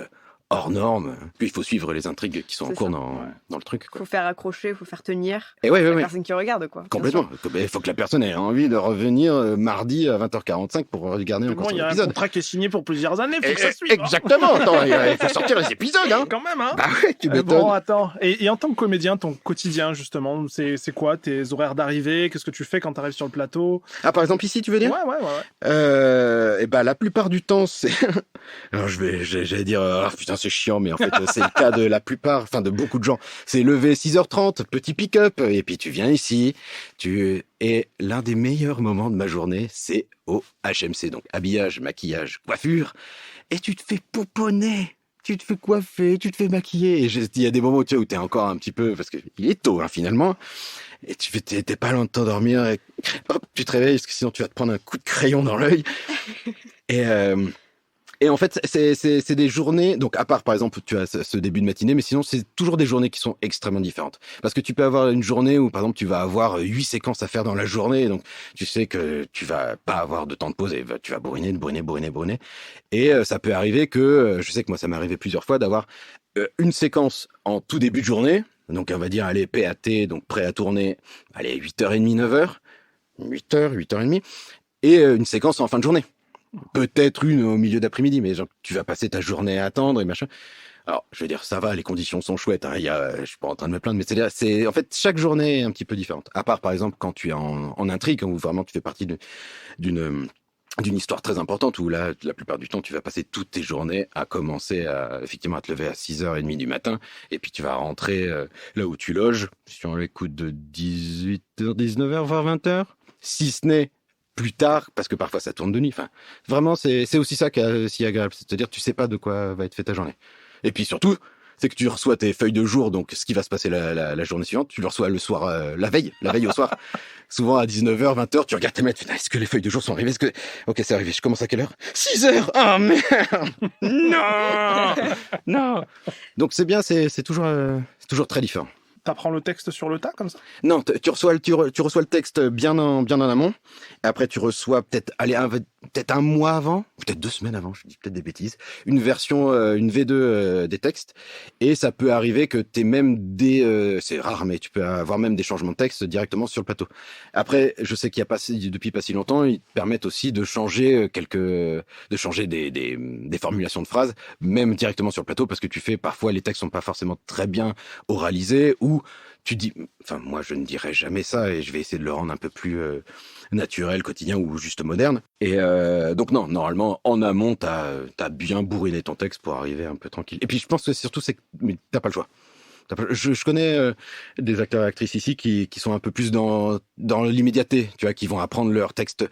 hors norme. Puis il faut suivre les intrigues qui sont en cours dans le truc. Faut faire accrocher, faut faire tenir. Et la personne qui regarde, quoi. Complètement. Il faut que la personne ait envie de revenir mardi à 20h45 pour regarder encore son épisode. Il y a un contrat qui est signé pour plusieurs années, faut que ça suive. Exactement. Attends, il faut sortir les épisodes, hein. Quand même, hein. Bah ouais, tu m'étonnes. Bon, attends. Et en tant que comédien, ton quotidien, justement, c'est quoi tes horaires d'arrivée? Qu'est-ce que tu fais quand tu arrives sur le plateau? Ah, par exemple, ici, tu veux dire? Ouais. Et bah, la plupart du temps, c'est... Alors, j'allais dire, putain, c'est chiant, mais en fait, c'est le cas de la plupart, de beaucoup de gens. C'est lever 6h30, petit pick-up, et puis tu viens ici, et l'un des meilleurs moments de ma journée, c'est au HMC. Donc, habillage, maquillage, coiffure, et tu te fais pouponner. Tu te fais coiffer, tu te fais maquiller. Et il y a des moments où t'es encore un petit peu, parce que il est tôt, hein, finalement. Et t'es pas loin de t'endormir, et hop, tu te réveilles, parce que sinon tu vas te prendre un coup de crayon dans l'œil. Et en fait, c'est des journées, donc à part par exemple, tu as ce début de matinée, mais sinon c'est toujours des journées qui sont extrêmement différentes. Parce que tu peux avoir une journée où par exemple tu vas avoir 8 séquences à faire dans la journée, donc tu sais que tu vas pas avoir de temps de pause et tu vas bourriner. Et ça peut arriver que, je sais que moi ça m'est arrivé plusieurs fois d'avoir une séquence en tout début de journée, donc on va dire, allez, PAT, donc prêt à tourner, allez, 8h30, 9h, 8h, 8h30, et une séquence en fin de journée. Peut-être une au milieu d'après-midi, mais genre, tu vas passer ta journée à attendre et machin. Alors, je veux dire, ça va, les conditions sont chouettes, hein, je suis pas en train de me plaindre, mais c'est, en fait, chaque journée est un petit peu différente. À part, par exemple, quand tu es en intrigue, où vraiment tu fais partie d'une histoire très importante, où là, la plupart du temps, tu vas passer toutes tes journées à commencer effectivement, à te lever à 6h30 du matin, et puis tu vas rentrer là où tu loges, sur l'écoute de 18h, 19h, voire 20h, si ce n'est plus tard, parce que parfois ça tourne de nuit. Enfin, vraiment, c'est aussi ça qui est si agréable. C'est-à-dire, tu sais pas de quoi va être faite ta journée. Et puis surtout, c'est que tu reçois tes feuilles de jour, donc ce qui va se passer la journée suivante, tu le reçois le soir, la veille au soir. Souvent à 19h, 20h, tu regardes tes mails, tu dis, est-ce que les feuilles de jour sont arrivées? Ok, c'est arrivé, je commence à quelle heure? 6h! Oh merde! Non! Non! Donc c'est bien, c'est toujours très différent. T'apprends le texte sur le tas, comme ça? Non, tu reçois le texte bien en amont. Et après, tu reçois peut-être un mois avant, peut-être 2 semaines avant, je dis peut-être des bêtises, une version, une V2 des textes. Et ça peut arriver que t'aies même c'est rare, mais tu peux avoir même des changements de texte directement sur le plateau. Après, je sais depuis pas si longtemps, ils te permettent aussi de changer des formulations de phrases, même directement sur le plateau, parce que parfois les textes sont pas forcément très bien oralisés, ou tu dis, enfin moi je ne dirais jamais ça, et je vais essayer de le rendre un peu plus naturel, quotidien ou juste moderne. Et donc non, normalement en amont t'as bien bourriné ton texte pour arriver un peu tranquille. Et puis je pense que surtout mais t'as pas le choix. Je connais des acteurs et actrices ici qui sont un peu plus dans l'immédiateté, tu vois, qui vont apprendre leur texte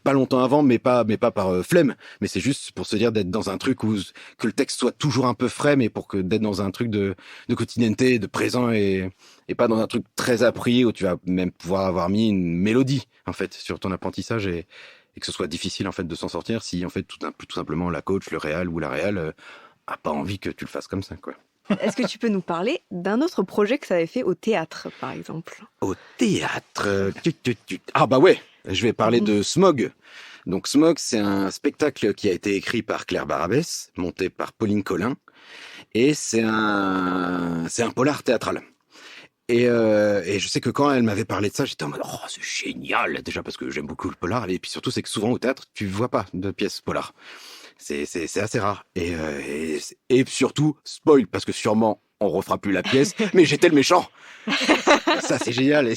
pas longtemps avant, mais pas par flemme, mais c'est juste pour se dire d'être dans un truc que le texte soit toujours un peu frais, mais d'être dans un truc de quotidienneté, de présent, et pas dans un truc très appris où tu vas même pouvoir avoir mis une mélodie en fait sur ton apprentissage, et que ce soit difficile en fait de s'en sortir si en fait tout simplement la coach, le réal ou la réal a pas envie que tu le fasses comme ça, quoi. Est-ce que tu peux nous parler d'un autre projet que ça avait fait au théâtre, par exemple? Au théâtre, ah bah ouais, je vais parler de Smog. Donc Smog, c'est un spectacle qui a été écrit par Claire Barabès, monté par Pauline Collin, et c'est un polar théâtral. Et je sais que quand elle m'avait parlé de ça, j'étais en mode, oh, c'est génial, déjà parce que j'aime beaucoup le polar, et puis surtout c'est que souvent au théâtre, tu vois pas de pièces polar. C'est assez rare. Et surtout, spoil, parce que sûrement, on refera plus la pièce, mais j'étais le méchant. Ça, c'est génial. Et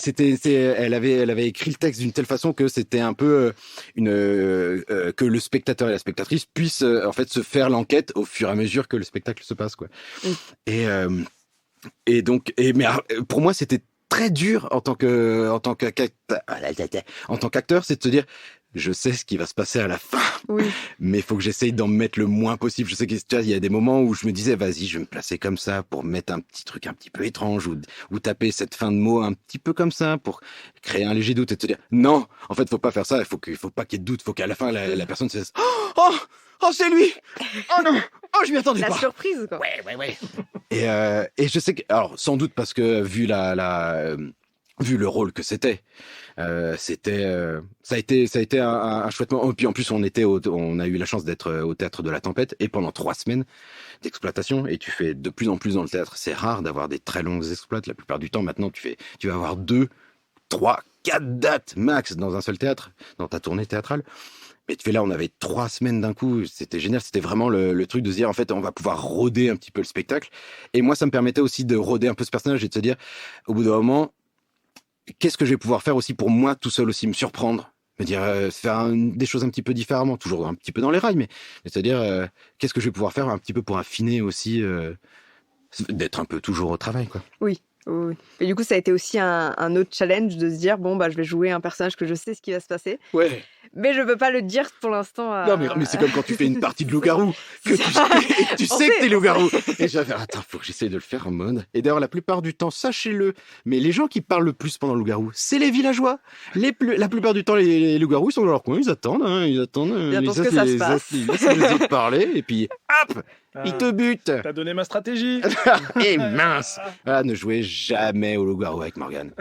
elle avait écrit le texte d'une telle façon que c'était un peu que le spectateur et la spectatrice puissent, en fait, se faire l'enquête au fur et à mesure que le spectacle se passe, quoi. Et donc, pour moi, c'était très dur en tant qu'acteur, c'est de se dire, je sais ce qui va se passer à la fin, oui, mais il faut que j'essaye d'en mettre le moins possible. Je sais qu'il y a des moments où je me disais, vas-y, je vais me placer comme ça pour mettre un petit truc un petit peu étrange, ou taper cette fin de mot un petit peu comme ça pour créer un léger doute et te dire, non, en fait, faut pas faire ça, il faut pas qu'il y ait de doute, faut qu'à la fin, la personne se dise, oh, c'est lui! Oh non! Oh, je m'y attendais pas! La surprise, quoi. Ouais. Et je sais que, alors, sans doute parce que vu le rôle que c'était, ça a été un chouette moment. Et puis en plus, on a eu la chance d'être au théâtre de la Tempête, et pendant 3 semaines d'exploitation, et tu fais de plus en plus dans le théâtre. C'est rare d'avoir des très longues exploites. La plupart du temps, maintenant, tu vas avoir 2, 3, 4 dates max dans un seul théâtre, dans ta tournée théâtrale. Mais tu fais là, on avait 3 semaines d'un coup, c'était génial, c'était vraiment le truc de se dire, en fait, on va pouvoir roder un petit peu le spectacle. Et moi, ça me permettait aussi de roder un peu ce personnage et de se dire, au bout d'un moment, qu'est-ce que je vais pouvoir faire aussi pour moi, tout seul aussi, me surprendre, me dire, faire des choses un petit peu différemment, toujours un petit peu dans les rails, mais c'est-à-dire, qu'est-ce que je vais pouvoir faire un petit peu pour affiner aussi, d'être un peu toujours au travail, quoi. Oui. Et du coup, ça a été aussi un autre challenge de se dire, bon, bah, je vais jouer un personnage que je sais ce qui va se passer. Ouais. Mais je peux pas le dire pour l'instant. Non, mais c'est comme quand tu fais une partie de loup-garou, que tu sais que t'es loup-garou. Et j'avais, attends, faut que j'essaye de le faire en mode. Et d'ailleurs, la plupart du temps, sachez-le, mais les gens qui parlent le plus pendant le loup-garou, c'est les villageois. La plupart du temps, les loups-garous, ils sont dans leur coin, ils attendent que ça se passe. Ils laissent les autres parler, et puis, hop, ils te butent. T'as donné ma stratégie. Et mince. Ne jouez jamais au loup-garou avec Morgane.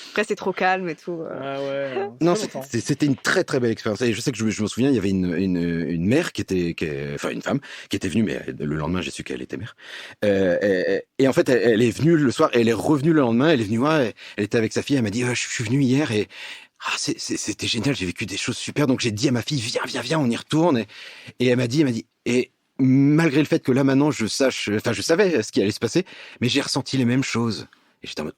Après, c'est trop calme et tout. Ah ouais. Non, c'était une très très belle expérience. Et je sais que je me souviens, il y avait une mère enfin une femme qui était venue, mais le lendemain j'ai su qu'elle était mère. Et en fait, elle est venue le soir et elle est revenue le lendemain. Elle est venue voir, elle était avec sa fille. Elle m'a dit, je suis venue hier et c'était génial. J'ai vécu des choses super. Donc j'ai dit à ma fille, viens, on y retourne. Et elle m'a dit, et malgré le fait que là maintenant je savais ce qui allait se passer, mais j'ai ressenti les mêmes choses. Et j'étais en mode,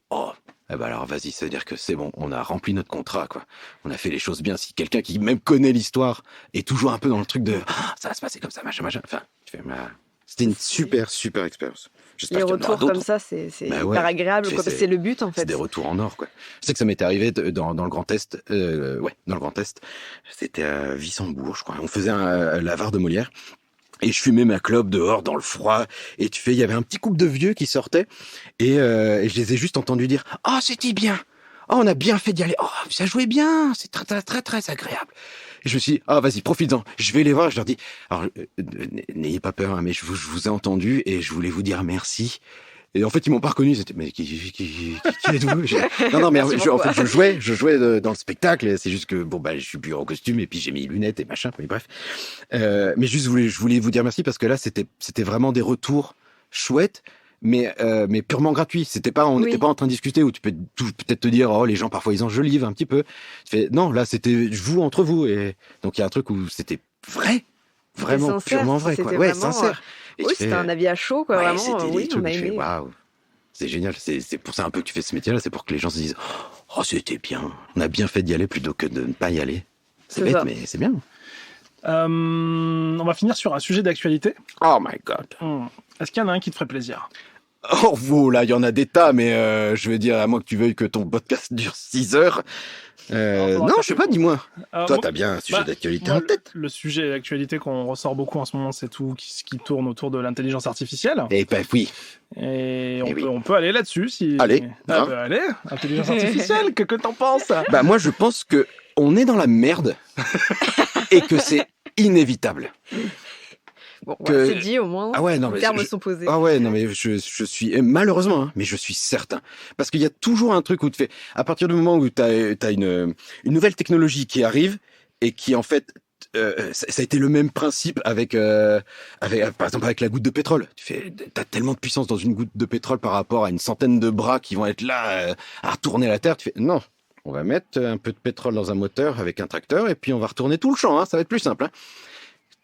eh ben alors vas-y, ça veut dire que c'est bon, on a rempli notre contrat, quoi. On a fait les choses bien. Si quelqu'un qui même connaît l'histoire est toujours un peu dans le truc de ça va se passer comme ça, machin. Enfin, c'était une super expérience. Les retours comme ça, c'est hyper agréable, quoi, c'est le but en fait. C'est des retours en or, quoi. Je sais que ça m'était arrivé dans le Grand Est. Dans le Grand Est, c'était à Wissembourg, je crois. On faisait l'avare de Molière. Et je fumais ma clope dehors dans le froid. Et il y avait un petit couple de vieux qui sortaient. Et je les ai juste entendus dire « Oh, c'était bien. Oh, on a bien fait d'y aller. Oh, ça jouait bien. C'est très, très, très, très agréable. » Et je me suis dit « Ah, vas-y, profites-en. Je vais les voir. » Je leur dis « Alors, n'ayez pas peur, hein, mais je vous ai entendu et je voulais vous dire merci. » Et en fait, ils m'ont pas reconnu. C'était, mais qui êtes-vous? Non, mais en fait, je jouais dans le spectacle. C'est juste que, bon, bah, je suis plus en costume et puis j'ai mis les lunettes et machin. Mais bref. Mais juste, je voulais vous dire merci parce que là, c'était vraiment des retours chouettes, mais purement gratuits. On n'était pas en train de discuter où tu peux peut-être te dire, oh, les gens, parfois, ils enjolivent un petit peu. Non, là, c'était vous entre vous. Et donc, il y a un truc où c'était vrai. Vraiment, sincère, purement vrai, quoi. Ouais, sincère. Et oui, c'était un avis à chaud, quoi, ouais, vraiment. Oui, on a aimé. Waouh, c'est génial. C'est pour ça un peu que tu fais ce métier-là, c'est pour que les gens se disent, oh, c'était bien. On a bien fait d'y aller plutôt que de ne pas y aller. C'est bête, mais c'est bien. On va finir sur un sujet d'actualité. Oh my God. Est-ce qu'il y en a un qui te ferait plaisir? Oh, là, il y en a des tas, mais je veux dire, à moins que tu veuilles que ton podcast dure 6 heures. Non, je sais pas, dis-moi. Toi, t'as bien un sujet d'actualité en tête. Le sujet d'actualité qu'on ressort beaucoup en ce moment, c'est tout ce qui tourne autour de l'intelligence artificielle. Eh ben oui. Et on peut aller là-dessus. Allez. Allez, intelligence artificielle, que t'en penses? Bah moi, je pense que on est dans la merde et que c'est inévitable. Bon, c'est dit au moins. Ah ouais, non, les termes sont posés. Ah ouais, non, mais je suis, malheureusement, hein, mais je suis certain. Parce qu'il y a toujours un truc où tu fais, à partir du moment où t'as une nouvelle technologie qui arrive et qui, en fait, ça a été le même principe avec, par exemple, avec la goutte de pétrole. T'as tellement de puissance dans une goutte de pétrole par rapport à une centaine de bras qui vont être là, à retourner la terre. Tu fais, non. On va mettre un peu de pétrole dans un moteur avec un tracteur et puis on va retourner tout le champ, hein, ça va être plus simple, hein.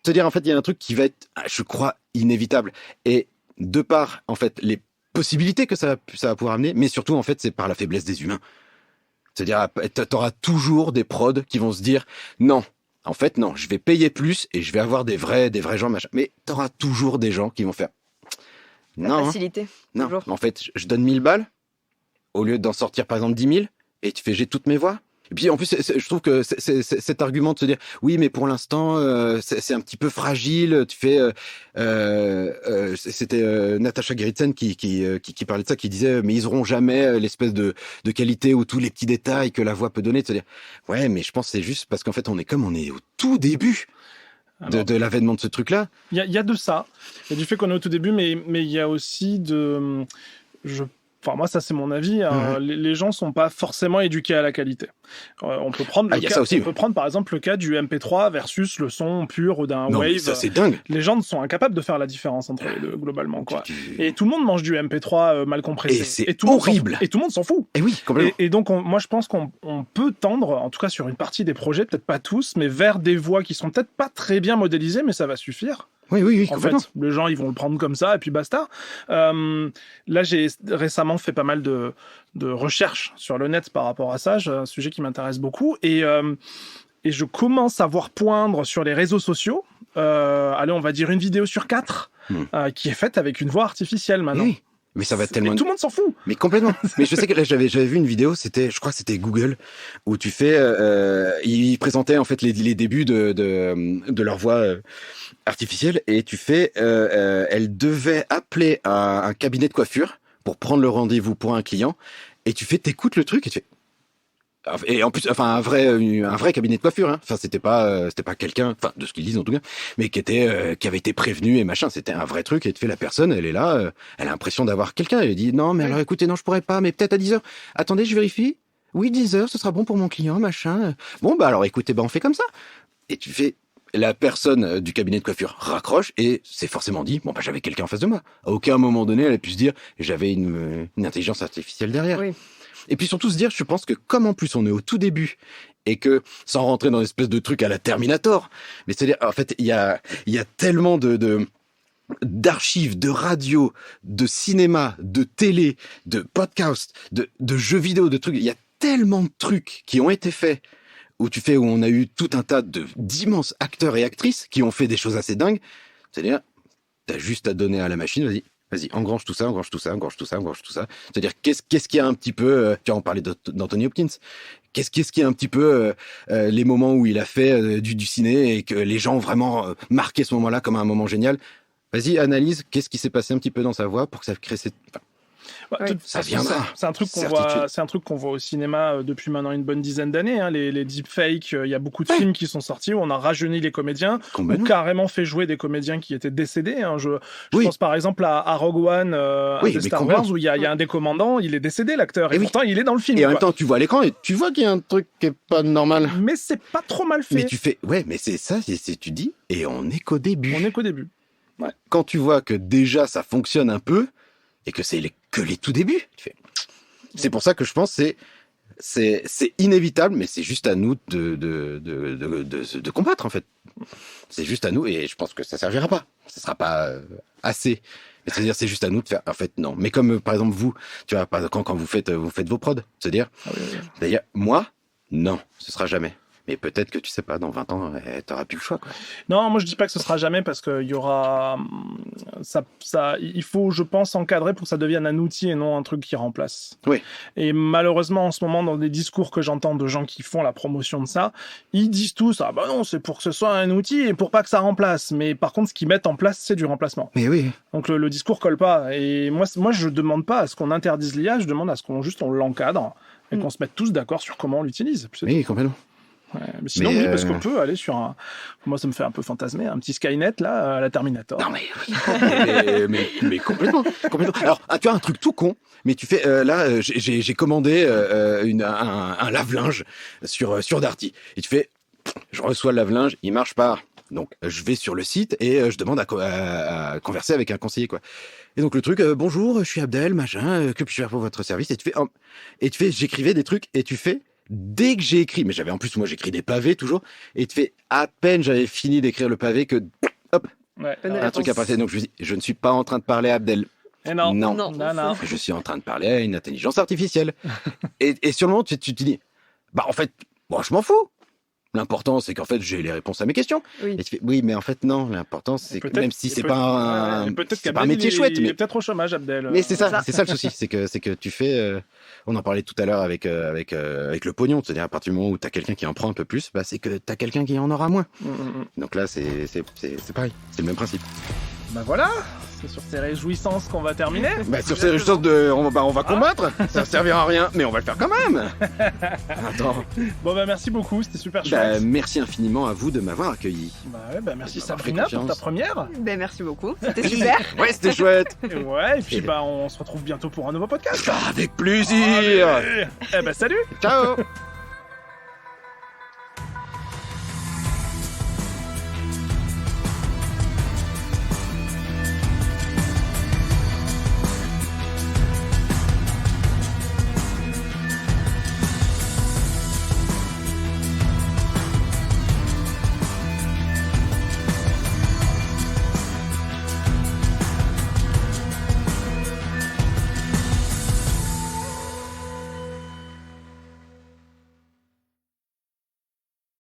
C'est-à-dire, en fait, il y a un truc qui va être, je crois, inévitable. Et de par, en fait, les possibilités que ça va pouvoir amener, mais surtout, en fait, c'est par la faiblesse des humains. C'est-à-dire, t'auras toujours des prods qui vont se dire, non, en fait, non, je vais payer plus et je vais avoir des vrais gens, machin. Mais t'auras toujours des gens qui vont faire, non. Facilité. Non, toujours. En fait, je donne 1000 balles, au lieu d'en sortir, par exemple, 10 000, et tu fais, j'ai toutes mes voix. Et puis en plus, je trouve que c'est cet argument de se dire oui, mais pour l'instant, c'est un petit peu fragile. Tu fais, c'était Natacha Gerritsen qui parlait de ça, qui disait mais ils auront jamais l'espèce de qualité ou tous les petits détails que la voix peut donner. De se dire ouais, mais je pense que c'est juste parce qu'en fait on est au tout début de l'avènement de ce truc-là. Il y a de ça. Il y a du fait qu'on est au tout début, mais il y a aussi Enfin, moi, ça, c'est mon avis. Hein. Les gens sont pas forcément éduqués à la qualité. On peut prendre prendre, par exemple, le cas du MP3 versus le son pur d'un Wave. Ça, c'est dingue. Les gens sont incapables de faire la différence entre les deux, globalement, quoi. Et tout le monde mange du MP3 mal compressé. Et c'est horrible. Et tout le monde s'en fout. Et oui, complètement. Et donc, moi, je pense qu'on peut tendre, en tout cas sur une partie des projets, peut-être pas tous, mais vers des voix qui sont peut-être pas très bien modélisées, mais ça va suffire. Oui, en fait, les gens, ils vont le prendre comme ça, et puis basta. Là, j'ai récemment fait pas mal de recherches sur le net par rapport à ça. C'est un sujet qui m'intéresse beaucoup. Et je commence à voir poindre sur les réseaux sociaux, allez, on va dire 1 vidéo sur 4, qui est faite avec une voix artificielle maintenant. Oui. Mais ça va tellement. Et tout le monde s'en fout. Mais complètement. Mais je sais que là, j'avais vu une vidéo, je crois que c'était Google, où tu fais, ils présentaient en fait les débuts de leur voix artificielle, et tu fais, elle devait appeler un cabinet de coiffure pour prendre le rendez-vous pour un client, et t'écoutes le truc et tu fais. Et en plus, enfin un vrai cabinet de coiffure, hein. Enfin c'était pas quelqu'un, enfin de ce qu'ils disent en tout cas, mais qui avait été prévenu et machin. C'était un vrai truc. Et tu fais la personne, elle est là, elle a l'impression d'avoir quelqu'un. Elle dit non, mais alors écoutez, non, je pourrais pas, mais peut-être à 10 heures. Attendez, je vérifie. Oui, 10 heures, ce sera bon pour mon client, machin. Bon bah alors écoutez, on fait comme ça. Et tu fais. La personne du cabinet de coiffure raccroche et c'est forcément dit, j'avais quelqu'un en face de moi. À aucun moment donné, elle a pu se dire, j'avais une intelligence artificielle derrière. Oui. Et puis surtout se dire, je pense que comme en plus on est au tout début et que sans rentrer dans l'espèce de truc à la Terminator, mais c'est-à-dire en fait il y a tellement d'archives, de radio, de cinéma, de télé, de podcast, de jeux vidéo, de trucs. Il y a tellement de trucs qui ont été faits où on a eu tout un tas d'immenses acteurs et actrices qui ont fait des choses assez dingues. C'est-à-dire, t'as juste à donner à la machine, vas-y, engrange tout ça, engrange tout ça, engrange tout ça, engrange tout ça. C'est-à-dire, qu'est-ce qu'il y a un petit peu, tu vois, on parlait d'Anthony Hopkins. qu'est-ce qui est un petit peu les moments où il a fait du ciné et que les gens ont vraiment marqué ce moment-là comme un moment génial. Vas-y, analyse, qu'est-ce qui s'est passé un petit peu dans sa voix pour que ça crée cette... ça viendra. C'est un truc qu'on voit au cinéma depuis maintenant une bonne dizaine d'années. Hein. Les deepfakes, il y a beaucoup de films qui sont sortis où on a rajeuni les comédiens ou carrément fait jouer des comédiens qui étaient décédés. Hein. Je pense par exemple à Rogue One, de Star Wars, où il y a un des commandants, il est décédé l'acteur, et pourtant il est dans le film. Et en même temps, tu vois à l'écran et tu vois qu'il y a un truc qui est pas normal. Mais c'est pas trop mal fait. Mais tu fais, mais c'est ça, tu dis, et on est qu'au début. Ouais. Quand tu vois que déjà ça fonctionne un peu et que c'est que les tout débuts, tu fais. C'est pour ça que je pense que c'est inévitable, mais c'est juste à nous de combattre en fait. C'est juste à nous et je pense que ça servira pas. Ça sera pas assez. C'est-à-dire, c'est juste à nous de faire. En fait, non. Mais comme par exemple vous, tu vois, quand vous faites vos prods, c'est-à-dire, moi, non, ce sera jamais. Mais peut-être que tu sais pas, dans 20 ans, t'auras plus le choix, quoi. Non, moi je dis pas que ce sera jamais parce qu'il y aura il faut, je pense, encadrer pour que ça devienne un outil et non un truc qui remplace. Oui. Et malheureusement, en ce moment, dans des discours que j'entends de gens qui font la promotion de ça, ils disent tous, ah bah non, c'est pour que ce soit un outil et pour pas que ça remplace. Mais par contre, ce qu'ils mettent en place, c'est du remplacement. Mais oui. Donc le discours colle pas. Et moi, je demande pas à ce qu'on interdise l'IA, je demande à ce qu'on l'encadre et qu'on se mette tous d'accord sur comment on l'utilise. Oui, complètement. Ouais, mais sinon, oui, parce qu'on peut aller sur moi, ça me fait un peu fantasmer, un petit Skynet, là, à la Terminator. Non, mais complètement. Alors, tu as un truc tout con, mais tu fais, là, j'ai commandé un lave-linge sur Darty. Et tu fais, je reçois le lave-linge, il marche pas. Donc, je vais sur le site et je demande à converser avec un conseiller, quoi. Et donc, le truc, bonjour, je suis Abdel, machin, que puis-je faire pour votre service? Et tu fais, j'écrivais des trucs et tu fais, dès que j'ai écrit, mais moi j'écris des pavés toujours, et tu fais à peine j'avais fini d'écrire le pavé que hop, un truc a passé. Donc je me dis, je ne suis pas en train de parler à Abdel. Et non. Je suis en train de parler à une intelligence artificielle. et sur le moment, tu te dis, bah en fait, moi je m'en fous. L'important, c'est qu'en fait, j'ai les réponses à mes questions. Oui. Et tu fais, oui, mais en fait, non. L'important, c'est que même si c'est pas un métier chouette, il est peut-être au chômage, Abdel. Mais c'est ça le souci, c'est que tu fais. On en parlait tout à l'heure avec le pognon, c'est-à-dire à partir du moment où t'as quelqu'un qui en prend un peu plus, bah c'est que t'as quelqu'un qui en aura moins. Donc là, c'est pareil, c'est le même principe. Bah voilà. C'est sur ces réjouissances qu'on va terminer. Bah sur ces réjouissances on va combattre. Ça servira à rien, mais on va le faire quand même. Attends. Bon bah merci beaucoup, c'était super chouette. Bah merci infiniment à vous de m'avoir accueilli. Bah merci Sabrina pour ta première. Ben merci beaucoup, c'était super. Ouais, c'était chouette. Et puis on se retrouve bientôt pour un nouveau podcast. Avec plaisir. Allez. Salut. Ciao.